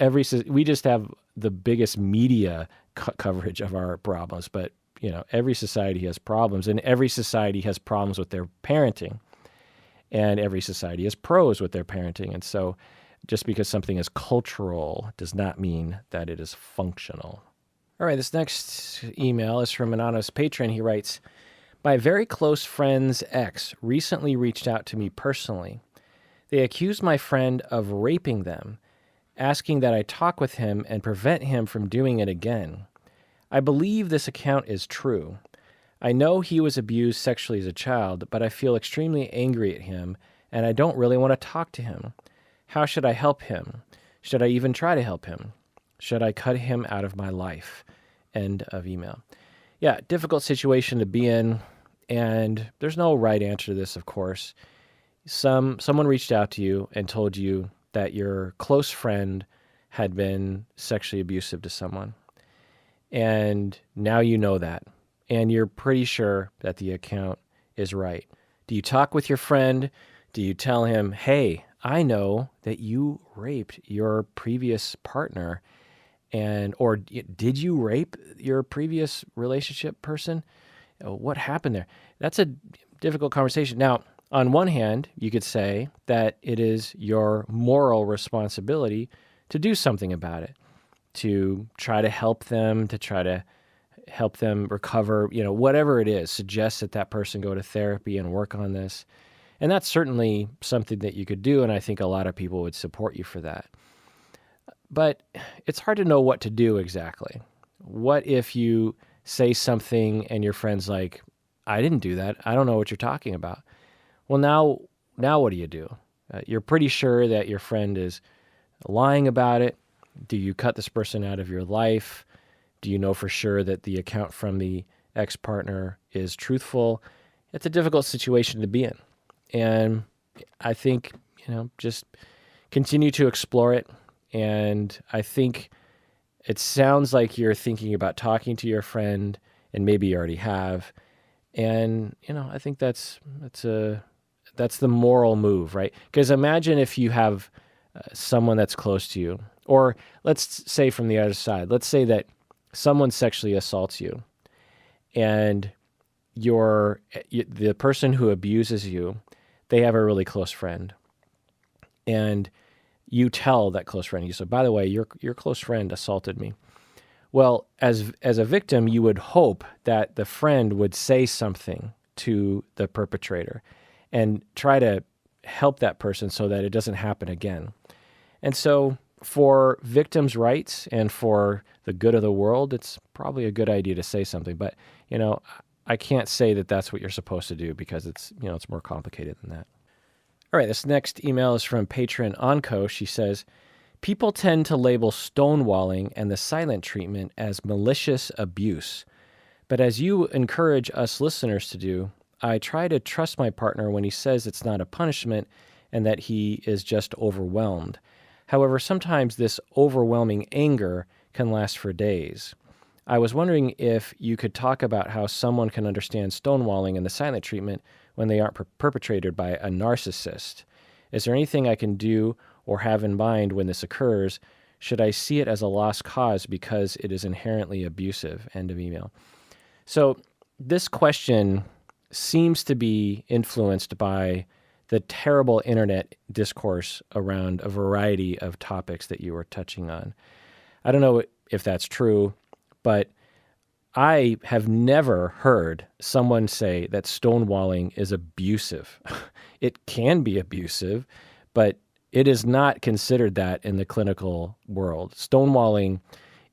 we just have the biggest media coverage of our problems, but every society has problems, and every society has problems with their parenting, and every society has pros with their parenting. And so just because something is cultural does not mean that it is functional. All right, this next email is from an anonymous patron. He writes, my very close friend's ex recently reached out to me personally. They accused my friend of raping them, asking that I talk with him and prevent him from doing it again. I believe this account is true. I know he was abused sexually as a child, but I feel extremely angry at him, and I don't really want to talk to him. How should I help him? Should I even try to help him? Should I cut him out of my life? End of email. Yeah, difficult situation to be in, and there's no right answer to this, of course. Someone reached out to you and told you that your close friend had been sexually abusive to someone. And now you know that, and you're pretty sure that the account is right. Do you talk with your friend? Do you tell him, hey, I know that you raped your previous partner, or did you rape your previous relationship person? What happened there? That's a difficult conversation. Now, on one hand, you could say that it is your moral responsibility to do something about it, to try to help them, recover, whatever it is. Suggest that person go to therapy and work on this. And that's certainly something that you could do, and I think a lot of people would support you for that. But it's hard to know what to do exactly. What if you say something and your friend's like, I didn't do that. I don't know what you're talking about. Well, now what do you do? You're pretty sure that your friend is lying about it. Do you cut this person out of your life? Do you know for sure that the account from the ex-partner is truthful? It's a difficult situation to be in. And I think, just continue to explore it. And I think it sounds like you're thinking about talking to your friend, and maybe you already have. And, I think that's the moral move, right? Because imagine if you have someone that's close to you, or let's say from the other side, let's say that someone sexually assaults you, and the person who abuses you, they have a really close friend, and you tell that close friend, you say, by the way, your close friend assaulted me. Well, as a victim, you would hope that the friend would say something to the perpetrator and try to help that person so that it doesn't happen again. And so for victims' rights and for the good of the world, it's probably a good idea to say something. But, I can't say that that's what you're supposed to do, because it's more complicated than that. All right, this next email is from patron Onko. She says, people tend to label stonewalling and the silent treatment as malicious abuse. But as you encourage us listeners to do, I try to trust my partner when he says it's not a punishment and that he is just overwhelmed. However, sometimes this overwhelming anger can last for days. I was wondering if you could talk about how someone can understand stonewalling and the silent treatment when they aren't perpetrated by a narcissist. Is there anything I can do or have in mind when this occurs? Should I see it as a lost cause because it is inherently abusive? End of email. So this question seems to be influenced by the terrible internet discourse around a variety of topics that you were touching on. I don't know if that's true, but I have never heard someone say that stonewalling is abusive. It can be abusive, but it is not considered that in the clinical world. Stonewalling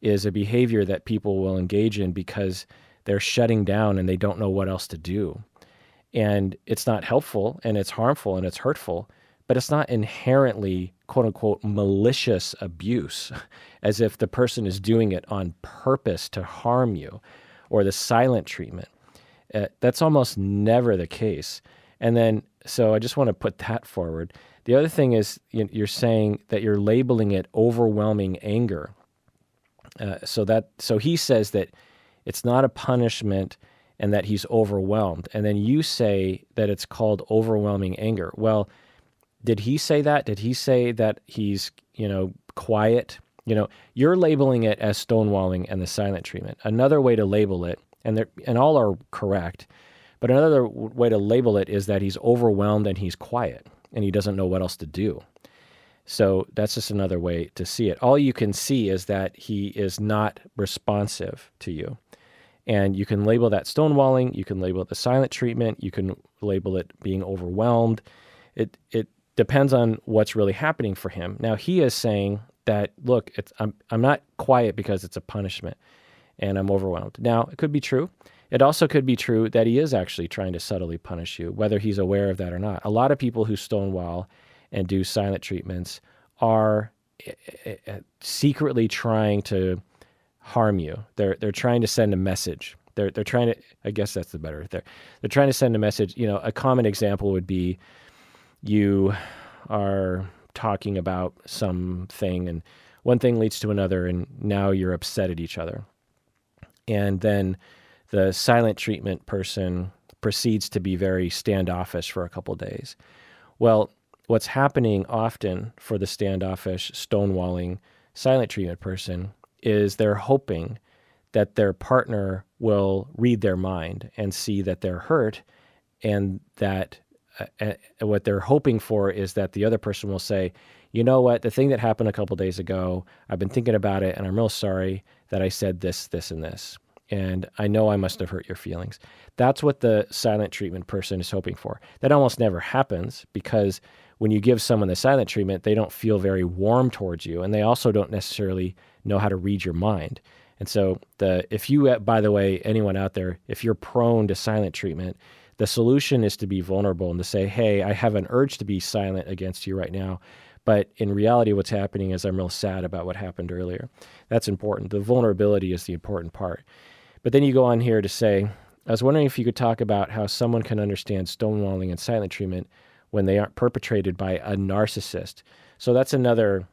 is a behavior that people will engage in because they're shutting down and they don't know what else to do. And it's not helpful, and it's harmful, and it's hurtful, but it's not inherently, quote unquote, malicious abuse, as if the person is doing it on purpose to harm you, or the silent treatment. That's almost never the case. And then, so I just want to put that forward. The other thing is you're saying that you're labeling it overwhelming anger. So he says that it's not a punishment and that he's overwhelmed. And then you say that it's called overwhelming anger. Well, did he say that? Did he say that he's, quiet? You're labeling it as stonewalling and the silent treatment. Another way to label it, and all are correct, but another way to label it is that he's overwhelmed and he's quiet and he doesn't know what else to do. So that's just another way to see it. All you can see is that he is not responsive to you. And you can label that stonewalling, you can label it the silent treatment, you can label it being overwhelmed. It depends on what's really happening for him. Now, he is saying that, look, I'm not quiet because it's a punishment and I'm overwhelmed. Now, it could be true. It also could be true that he is actually trying to subtly punish you, whether he's aware of that or not. A lot of people who stonewall and do silent treatments are secretly trying to harm you. They're trying to send a message. They're trying to, I guess that's the better. They're trying to send a message. A common example would be you are talking about something and one thing leads to another and now you're upset at each other. And then the silent treatment person proceeds to be very standoffish for a couple of days. Well, what's happening often for the standoffish, stonewalling, silent treatment person is they're hoping that their partner will read their mind and see that they're hurt, and that what they're hoping for is that the other person will say, you know what, the thing that happened a couple days ago, I've been thinking about it and I'm real sorry that I said this, this, and this. And I know I must have hurt your feelings. That's what the silent treatment person is hoping for. That almost never happens, because when you give someone the silent treatment, they don't feel very warm towards you. And they also don't necessarily know how to read your mind. And so if you, by the way, anyone out there, if you're prone to silent treatment, the solution is to be vulnerable and to say, hey, I have an urge to be silent against you right now. But in reality, what's happening is I'm real sad about what happened earlier. That's important. The vulnerability is the important part. But then you go on here to say, I was wondering if you could talk about how someone can understand stonewalling and silent treatment when they aren't perpetrated by a narcissist. So that's another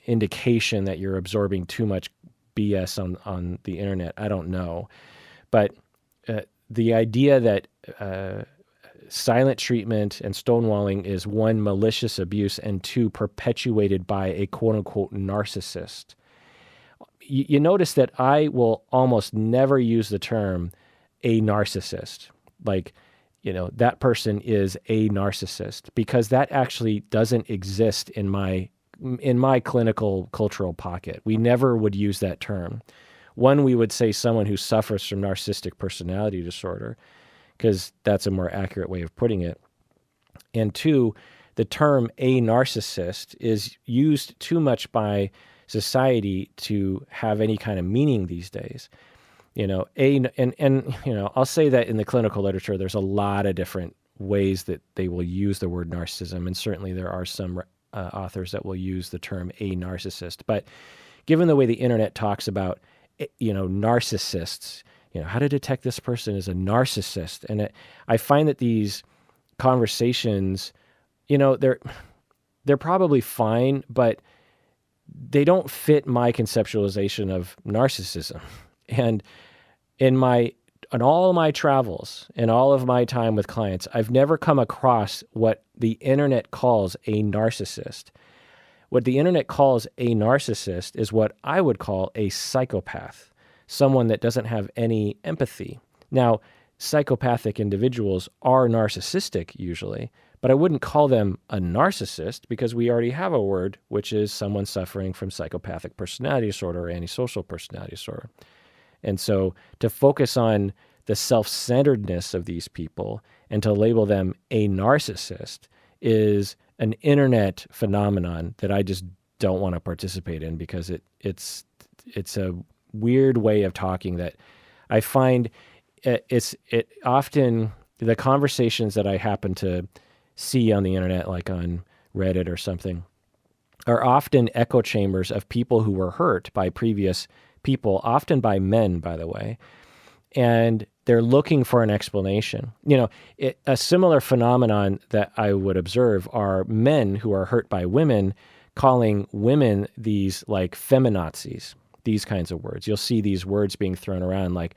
indication that you're absorbing too much BS on the internet. I don't know. But the idea that silent treatment and stonewalling is one, malicious abuse, and two, perpetuated by a quote-unquote narcissist. You notice that I will almost never use the term a narcissist. Like, that person is a narcissist, because that actually doesn't exist in my clinical cultural pocket. We never would use that term. One, we would say someone who suffers from narcissistic personality disorder, because that's a more accurate way of putting it. And two, the term a narcissist is used too much by society to have any kind of meaning these days. I'll say that in the clinical literature, there's a lot of different ways that they will use the word narcissism, and certainly there are some authors that will use the term a narcissist. But given the way the internet talks about, narcissists, how to detect this person as a narcissist, and I find that these conversations, they're probably fine, but they don't fit my conceptualization of narcissism. And on all of my travels and all of my time with clients, I've never come across what the internet calls a narcissist. What the internet calls a narcissist is what I would call a psychopath, someone that doesn't have any empathy. Now, psychopathic individuals are narcissistic usually, but I wouldn't call them a narcissist, because we already have a word, which is someone suffering from psychopathic personality disorder or antisocial personality disorder. And so to focus on the self-centeredness of these people and to label them a narcissist is an internet phenomenon that I just don't want to participate in, because it's a weird way of talking that I find it often, the conversations that I happen to see on the internet, like on Reddit or something, are often echo chambers of people who were hurt by previous people, often by men, by the way, and they're looking for an explanation. A similar phenomenon that I would observe are men who are hurt by women calling women these like feminazis, these kinds of words. You'll see these words being thrown around like,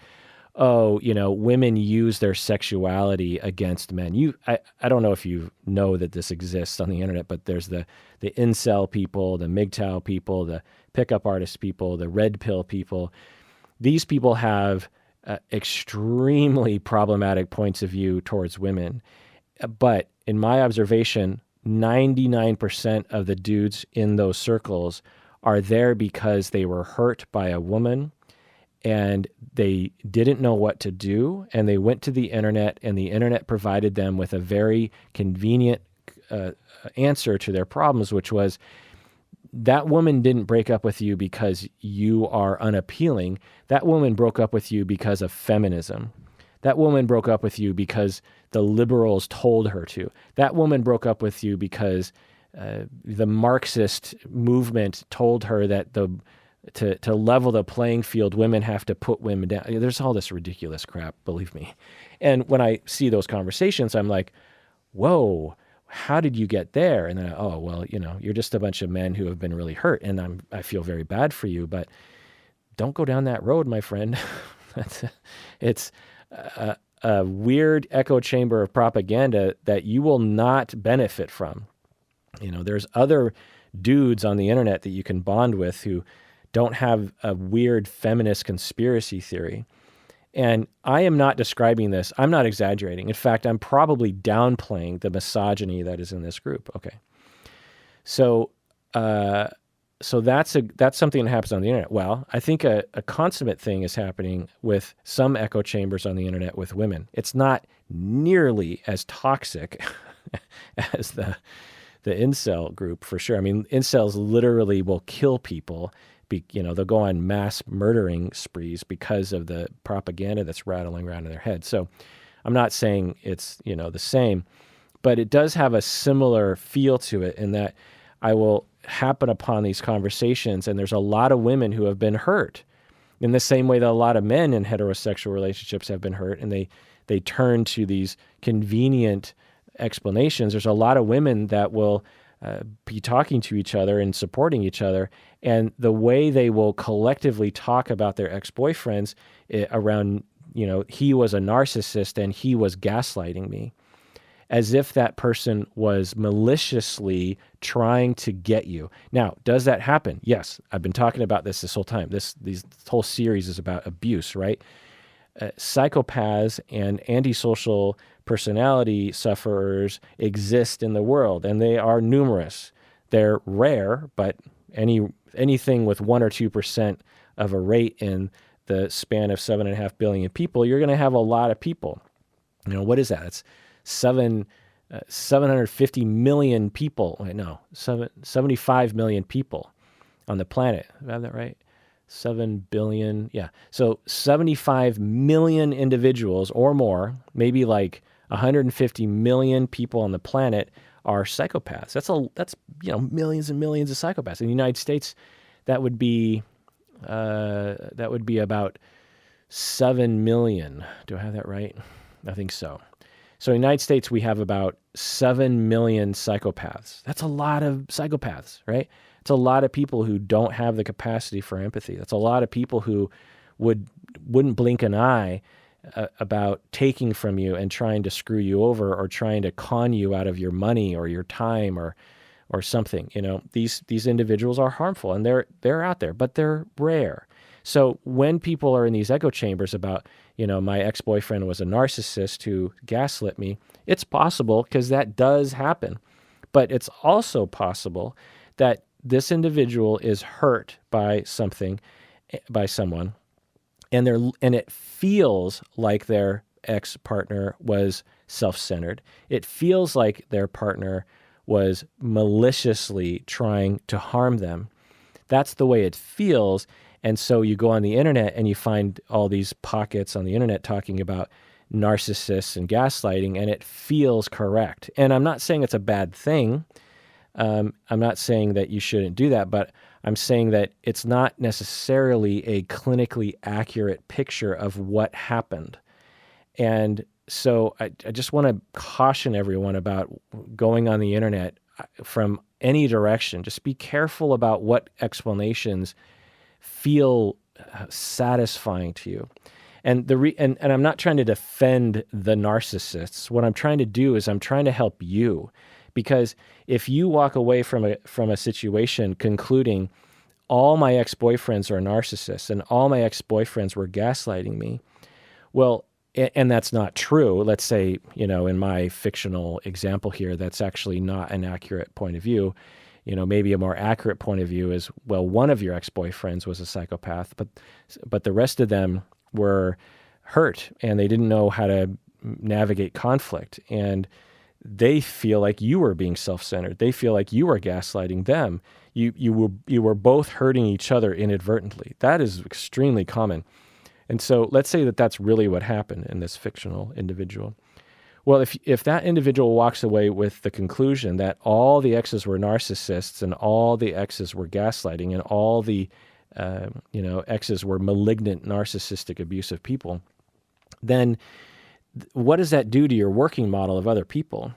oh, women use their sexuality against men. I don't know if you know that this exists on the internet, but there's the incel people, the MGTOW people, the pickup artist people, the red pill people. These people have extremely problematic points of view towards women. But in my observation, 99% of the dudes in those circles are there because they were hurt by a woman and they didn't know what to do, and they went to the internet, and the internet provided them with a very convenient answer to their problems, which was, that woman didn't break up with you because you are unappealing. That woman broke up with you because of feminism. That woman broke up with you because the liberals told her to. That woman broke up with you because the Marxist movement told her that to level the playing field, women have to put women down. There's all this ridiculous crap, believe me. And when I see those conversations, I'm like, whoa, how did you get there? And then, oh, well, you're just a bunch of men who have been really hurt, and I feel very bad for you, but don't go down that road, my friend. It's a weird echo chamber of propaganda that you will not benefit from. There's other dudes on the internet that you can bond with who don't have a weird feminist conspiracy theory. And I am not describing this. I'm not exaggerating. In fact, I'm probably downplaying the misogyny that is in this group. Okay. So that's something that happens on the internet. Well, I think a consummate thing is happening with some echo chambers on the internet with women. It's not nearly as toxic as the incel group, for sure. I mean, incels literally will kill people. They'll go on mass murdering sprees because of the propaganda that's rattling around in their head. So I'm not saying it's, the same, but it does have a similar feel to it in that I will happen upon these conversations, and there's a lot of women who have been hurt in the same way that a lot of men in heterosexual relationships have been hurt, and they turn to these convenient explanations. There's a lot of women that will be talking to each other and supporting each other, and the way they will collectively talk about their ex-boyfriends around, he was a narcissist and he was gaslighting me, as if that person was maliciously trying to get you. Now, does that happen? Yes. I've been talking about this whole time. This whole series is about abuse, right? Psychopaths and antisocial personality sufferers exist in the world, and they are numerous. They're rare, but anything with 1 or 2% of a rate in the span of 7.5 billion people, you're going to have a lot of people. What is that? It's 750 million people. Wait, no, 75 million people on the planet. Do I have that right? 7 billion. Yeah. So 75 million individuals or more, maybe like 150 million people on the planet are psychopaths. That's millions and millions of psychopaths. In the United States, that would be about 7 million. Do I have that right? I think so. So in the United States, we have about 7 million psychopaths. That's a lot of psychopaths, right? It's a lot of people who don't have the capacity for empathy. That's a lot of people who wouldn't blink an eye about taking from you and trying to screw you over or trying to con you out of your money or your time or something. These individuals are harmful, and they're out there, but they're rare. So when people are in these echo chambers about, my ex-boyfriend was a narcissist who gaslit me, it's possible, because that does happen. But it's also possible that this individual is hurt by someone, and it feels like their ex-partner was self-centered. It feels like their partner was maliciously trying to harm them. That's the way it feels. And so you go on the internet and you find all these pockets on the internet talking about narcissists and gaslighting, and it feels correct. And I'm not saying it's a bad thing. I'm not saying that you shouldn't do that, but I'm saying that it's not necessarily a clinically accurate picture of what happened. And so I just want to caution everyone about going on the internet from any direction. Just be careful about what explanations feel satisfying to you. And and I'm not trying to defend the narcissists. What I'm trying to do is I'm trying to help you. Because if you walk away from a situation concluding all my ex-boyfriends are narcissists and all my ex-boyfriends were gaslighting me, well, and that's not true. Let's say, in my fictional example here, that's actually not an accurate point of view. Maybe a more accurate point of view is, well, one of your ex-boyfriends was a psychopath, but the rest of them were hurt and they didn't know how to navigate conflict. And they feel like you were being self-centered. They feel like you were gaslighting them. You were both hurting each other inadvertently. That is extremely common. And so let's say that that's really what happened in this fictional individual. Well, if that individual walks away with the conclusion that all the exes were narcissists and all the exes were gaslighting and all the exes were malignant, narcissistic, abusive people, then what does that do to your working model of other people?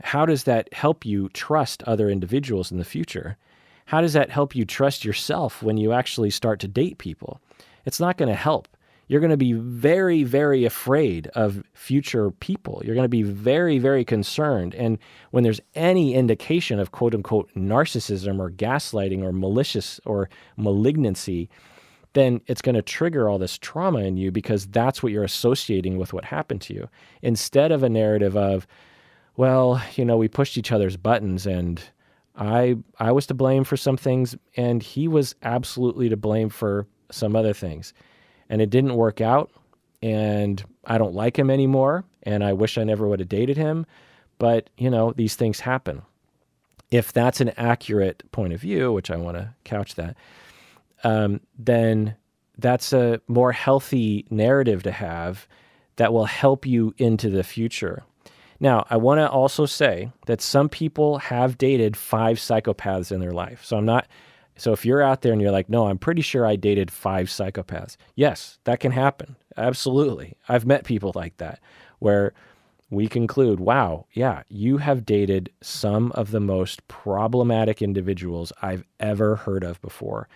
How does that help you trust other individuals in the future? How does that help you trust yourself when you actually start to date people? It's not going to help. You're going to be very, very afraid of future people. You're going to be very, very concerned. And when there's any indication of quote unquote narcissism or gaslighting or malicious or malignancy, then it's going to trigger all this trauma in you because that's what you're associating with what happened to you. Instead of a narrative of, well, we pushed each other's buttons and I was to blame for some things and he was absolutely to blame for some other things. And it didn't work out, and I don't like him anymore, and I wish I never would have dated him, but, these things happen. If that's an accurate point of view, which I want to couch that, then that's a more healthy narrative to have that will help you into the future. Now, I want to also say that some people have dated 5 psychopaths in their life. So if you're out there and you're like, no, I'm pretty sure I dated 5 psychopaths. Yes, that can happen. Absolutely. I've met people like that where we conclude, wow, yeah, you have dated some of the most problematic individuals I've ever heard of before.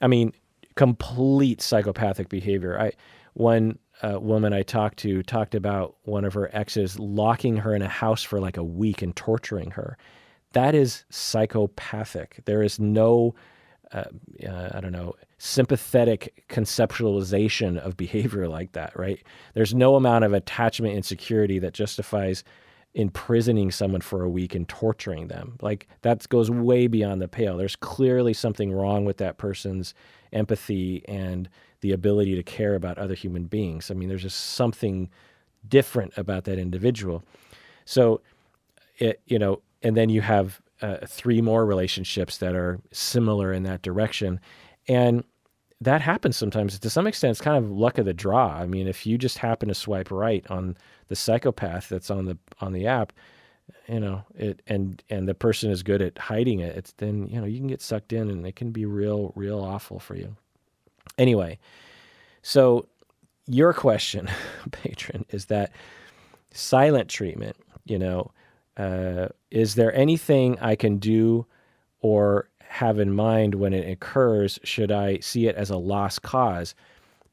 I mean, complete psychopathic behavior. One woman I talked to talked about one of her exes locking her in a house for like a week and torturing her. That is psychopathic. There is no, I don't know, sympathetic conceptualization of behavior like that, right? There's no amount of attachment and security that justifies imprisoning someone for a week and torturing them. Like that goes way beyond the pale. There's clearly something wrong with that person's empathy and the ability to care about other human beings. I mean, there's just something different about that individual. So, and then you have 3 more relationships that are similar in that direction. And that happens sometimes. To some extent, it's kind of luck of the draw. I mean, if you just happen to swipe right on the psychopath that's on the app, and the person is good at hiding it, then you can get sucked in, and it can be real awful for you. Anyway, so your question, patron, is that silent treatment. Is there anything I can do or have in mind when it occurs? Should I see it as a lost cause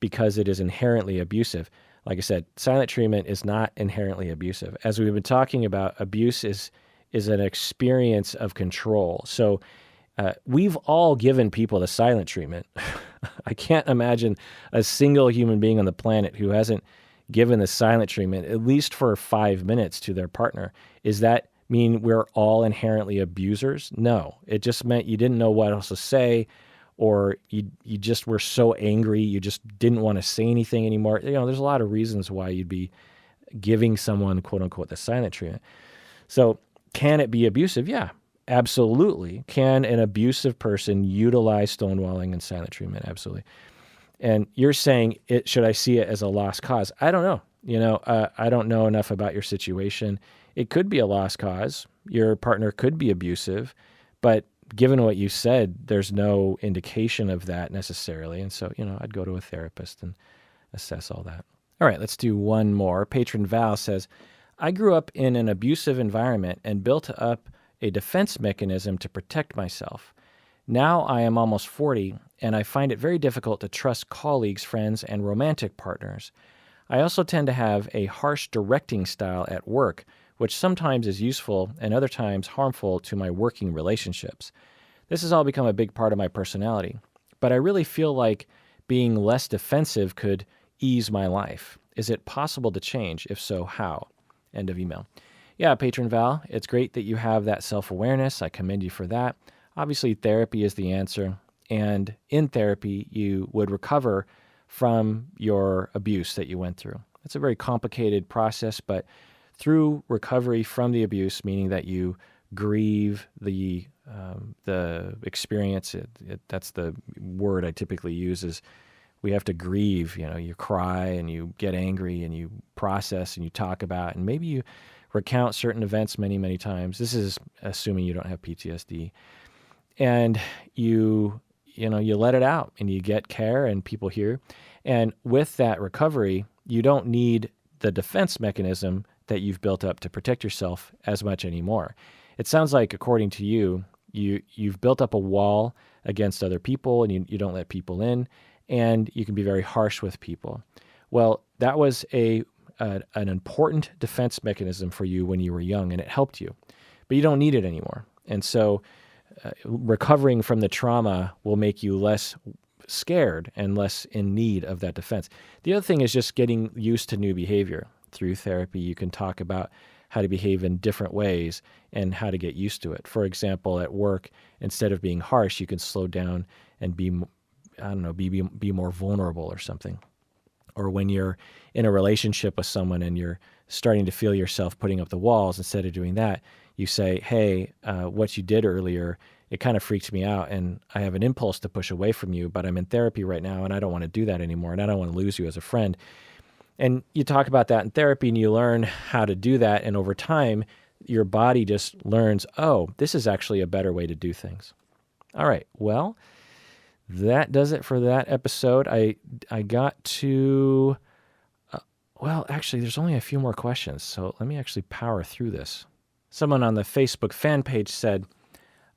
because it is inherently abusive? Like I said, silent treatment is not inherently abusive. As we've been talking about, abuse is an experience of control. So we've all given people the silent treatment. I can't imagine a single human being on the planet who hasn't given the silent treatment, at least for 5 minutes, to their partner. Is that mean we're all inherently abusers? No. It just meant you didn't know what else to say, or you just were so angry you just didn't want to say anything anymore. There's a lot of reasons why you'd be giving someone, quote unquote, the silent treatment. So can it be abusive? Yeah, absolutely. Can an abusive person utilize stonewalling and silent treatment? Absolutely. And you're saying, should I see it as a lost cause? I don't know. I don't know enough about your situation. It could be a lost cause. Your partner could be abusive, but given what you said, there's no indication of that necessarily. And so, I'd go to a therapist and assess all that. All right, let's do one more. Patron Val says, I grew up in an abusive environment and built up a defense mechanism to protect myself. Now I am almost 40, and I find it very difficult to trust colleagues, friends, and romantic partners. I also tend to have a harsh directing style at work, which sometimes is useful and other times harmful to my working relationships. This has all become a big part of my personality, but I really feel like being less defensive could ease my life. Is it possible to change? If so, how? End of email. Yeah, Patron Val, it's great that you have that self-awareness. I commend you for that. Obviously, therapy is the answer, and in therapy, you would recover from your abuse that you went through. It's a very complicated process, but through recovery from the abuse, meaning that you grieve the experience, that's the word I typically use, is we have to grieve. You cry and you get angry and you process and you talk about, and maybe you recount certain events many, many times. This is assuming you don't have PTSD. And you let it out and you get care and people hear. And with that recovery, you don't need the defense mechanism that you've built up to protect yourself as much anymore. It sounds like, according to you, you've built up a wall against other people, and you don't let people in, and you can be very harsh with people. Well, that was an important defense mechanism for you when you were young, and it helped you. But you don't need it anymore. And so recovering from the trauma will make you less scared and less in need of that defense. The other thing is just getting used to new behavior. Through therapy, you can talk about how to behave in different ways and how to get used to it. For example, at work, instead of being harsh, you can slow down and be more vulnerable or something. Or when you're in a relationship with someone and you're starting to feel yourself putting up the walls, instead of doing that, you say, hey, what you did earlier, it kind of freaks me out, and I have an impulse to push away from you, but I'm in therapy right now, and I don't want to do that anymore, and I don't want to lose you as a friend. And you talk about that in therapy, and you learn how to do that, and over time, your body just learns, oh, this is actually a better way to do things. All right, well, that does it for that episode. I got to Well, actually, there's only a few more questions, so let me actually power through this. Someone on the Facebook fan page said,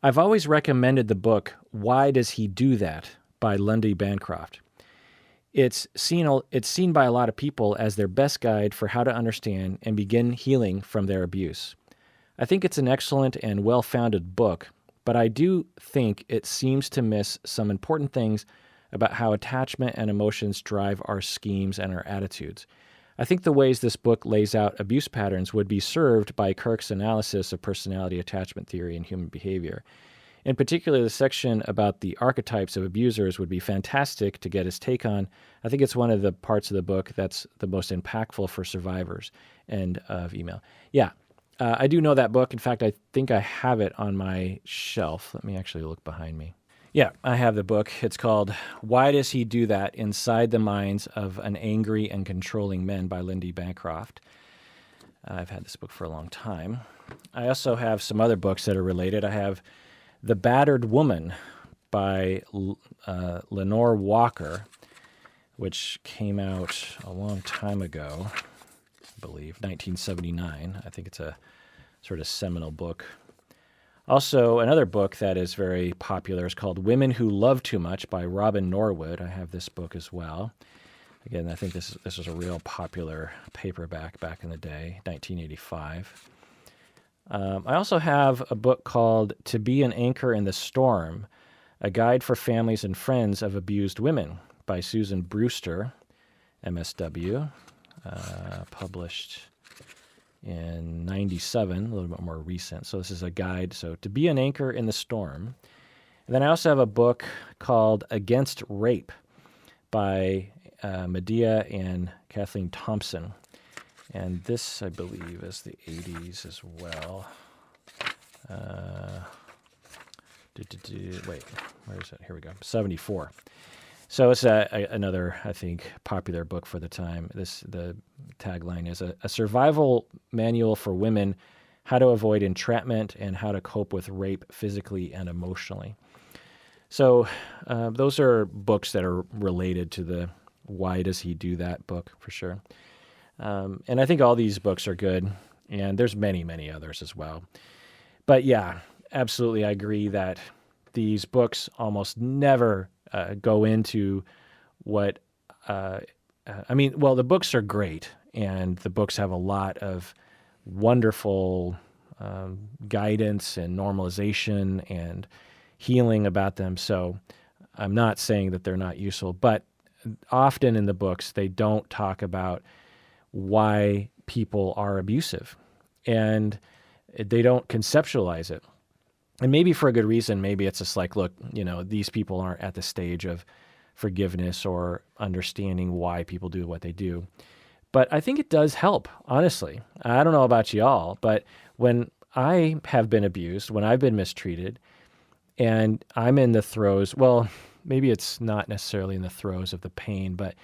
I've always recommended the book Why Does He Do That by Lundy Bancroft. It's seen by a lot of people as their best guide for how to understand and begin healing from their abuse. I think it's an excellent and well-founded book, but I do think it seems to miss some important things about how attachment and emotions drive our schemes and our attitudes. I think the ways this book lays out abuse patterns would be served by Kirk's analysis of personality attachment theory and human behavior. In particular, the section about the archetypes of abusers would be fantastic to get his take on. I think it's one of the parts of the book that's the most impactful for survivors. End of email. Yeah, I do know that book. In fact, I think I have it on my shelf. Let me actually look behind me. Yeah, I have the book. It's called Why Does He Do That? Inside the Minds of an Angry and Controlling Men by Lundy Bancroft. I've had this book for a long time. I also have some other books that are related. I have The Battered Woman by Lenore Walker, which came out a long time ago, I believe, 1979. I think it's a sort of seminal book. Also, another book that is very popular is called Women Who Love Too Much by Robin Norwood. I have this book as well. Again, I think this was a real popular paperback back in the day, 1985. I also have a book called To Be an Anchor in the Storm, A Guide for Families and Friends of Abused Women by Susan Brewster, MSW, published in 97, a little bit more recent. So this is a guide. So To Be an Anchor in the Storm. And then I also have a book called Against Rape by Medea and Kathleen Thompson. And this, I believe, is the 80s as well. Wait, where is it? Here we go. 74. So it's another, I think, popular book for the time. The tagline is a survival manual for women, how to avoid entrapment and how to cope with rape physically and emotionally. So those are books that are related to the Why Does He Do That book, for sure. And I think all these books are good, and there's many, many others as well. But yeah, absolutely, I agree that these books almost never go into what, the books are great, and the books have a lot of wonderful guidance and normalization and healing about them. So I'm not saying that they're not useful, but often in the books, they don't talk about why people are abusive, and they don't conceptualize it. And maybe for a good reason. Maybe it's just like, look, these people aren't at the stage of forgiveness or understanding why people do what they do. But I think it does help, honestly. I don't know about y'all, but when I have been abused, when I've been mistreated, and I'm in the throes, well, maybe it's not necessarily in the throes of the pain, but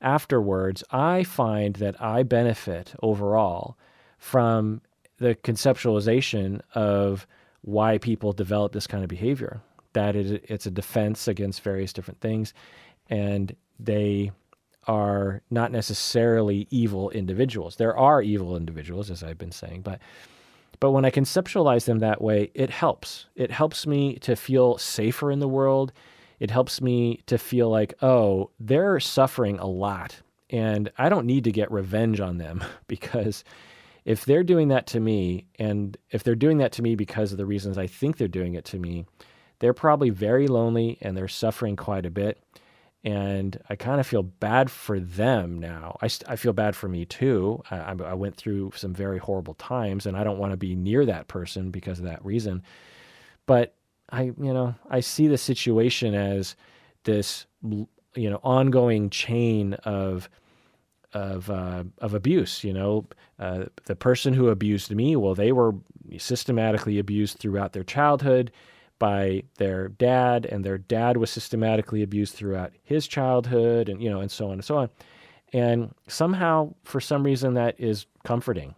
afterwards, I find that I benefit overall from the conceptualization of why people develop this kind of behavior, that it's a defense against various different things, and they are not necessarily evil individuals. There are evil individuals, as I've been saying, but when I conceptualize them that way, it helps. It helps me to feel safer in the world. It helps me to feel like, oh, they're suffering a lot, and I don't need to get revenge on them, because if they're doing that to me, and if they're doing that to me because of the reasons I think they're doing it to me, they're probably very lonely and they're suffering quite a bit. And I kind of feel bad for them now. I feel bad for me too. I went through some very horrible times, and I don't want to be near that person because of that reason. But I see the situation as this, ongoing chain of abuse. The person who abused me, well, they were systematically abused throughout their childhood by their dad, and their dad was systematically abused throughout his childhood, and and so on and so on. And somehow, for some reason, that is comforting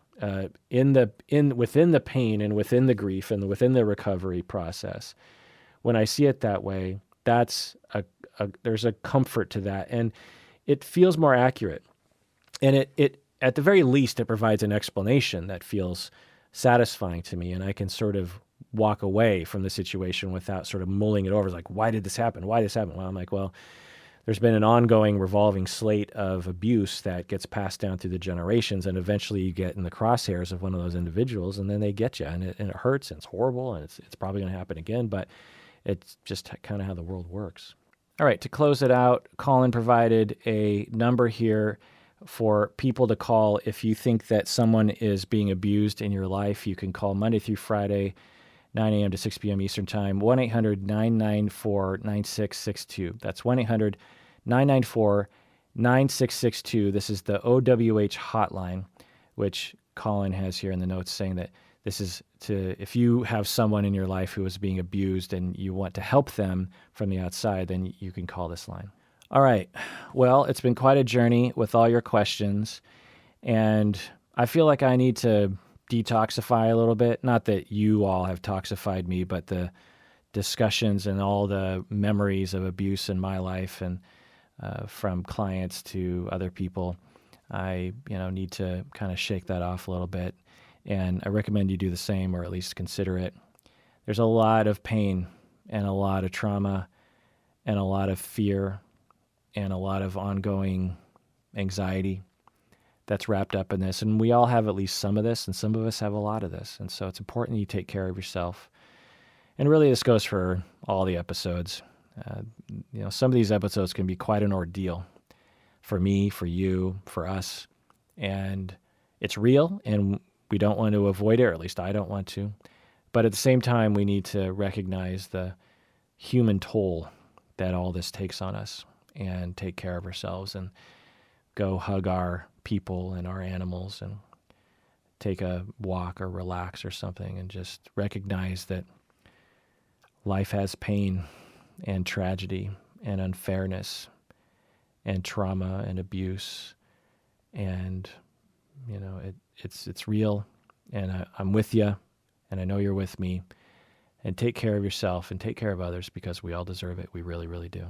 within the pain and within the grief and within the recovery process. When I see it that way, there's a comfort to that, and it feels more accurate. And at the very least, it provides an explanation that feels satisfying to me, and I can sort of walk away from the situation without sort of mulling it over. It's like, why did this happen? Why did this happen? Well, I'm like, well, there's been an ongoing revolving slate of abuse that gets passed down through the generations, and eventually you get in the crosshairs of one of those individuals, and then they get you, and it hurts, and it's horrible, and it's probably going to happen again, but it's just kind of how the world works. All right, to close it out, Colin provided a number here for people to call if you think that someone is being abused in your life. You can call Monday through Friday, 9 a.m. to 6 p.m. Eastern Time, 1-800-994-9662. That's 1-800-994-9662. This is the OWH hotline, which Colin has here in the notes saying that this is if you have someone in your life who is being abused and you want to help them from the outside, then you can call this line. All right. Well, it's been quite a journey with all your questions, and I feel like I need to detoxify a little bit. Not that you all have toxified me, but the discussions and all the memories of abuse in my life and from clients to other people, I need to kind of shake that off a little bit. And I recommend you do the same, or at least consider it. There's a lot of pain and a lot of trauma and a lot of fear and a lot of ongoing anxiety that's wrapped up in this. And we all have at least some of this, and some of us have a lot of this. And so it's important you take care of yourself. And really, this goes for all the episodes. Some of these episodes can be quite an ordeal for me, for you, for us. And it's real, and we don't want to avoid it, or at least I don't want to. But at the same time, we need to recognize the human toll that all this takes on us and take care of ourselves and go hug our people and our animals and take a walk or relax or something and just recognize that life has pain and tragedy and unfairness and trauma and abuse, and it's real, and I'm with you, and I know you're with me. And take care of yourself and take care of others, because we all deserve it. We really, really do.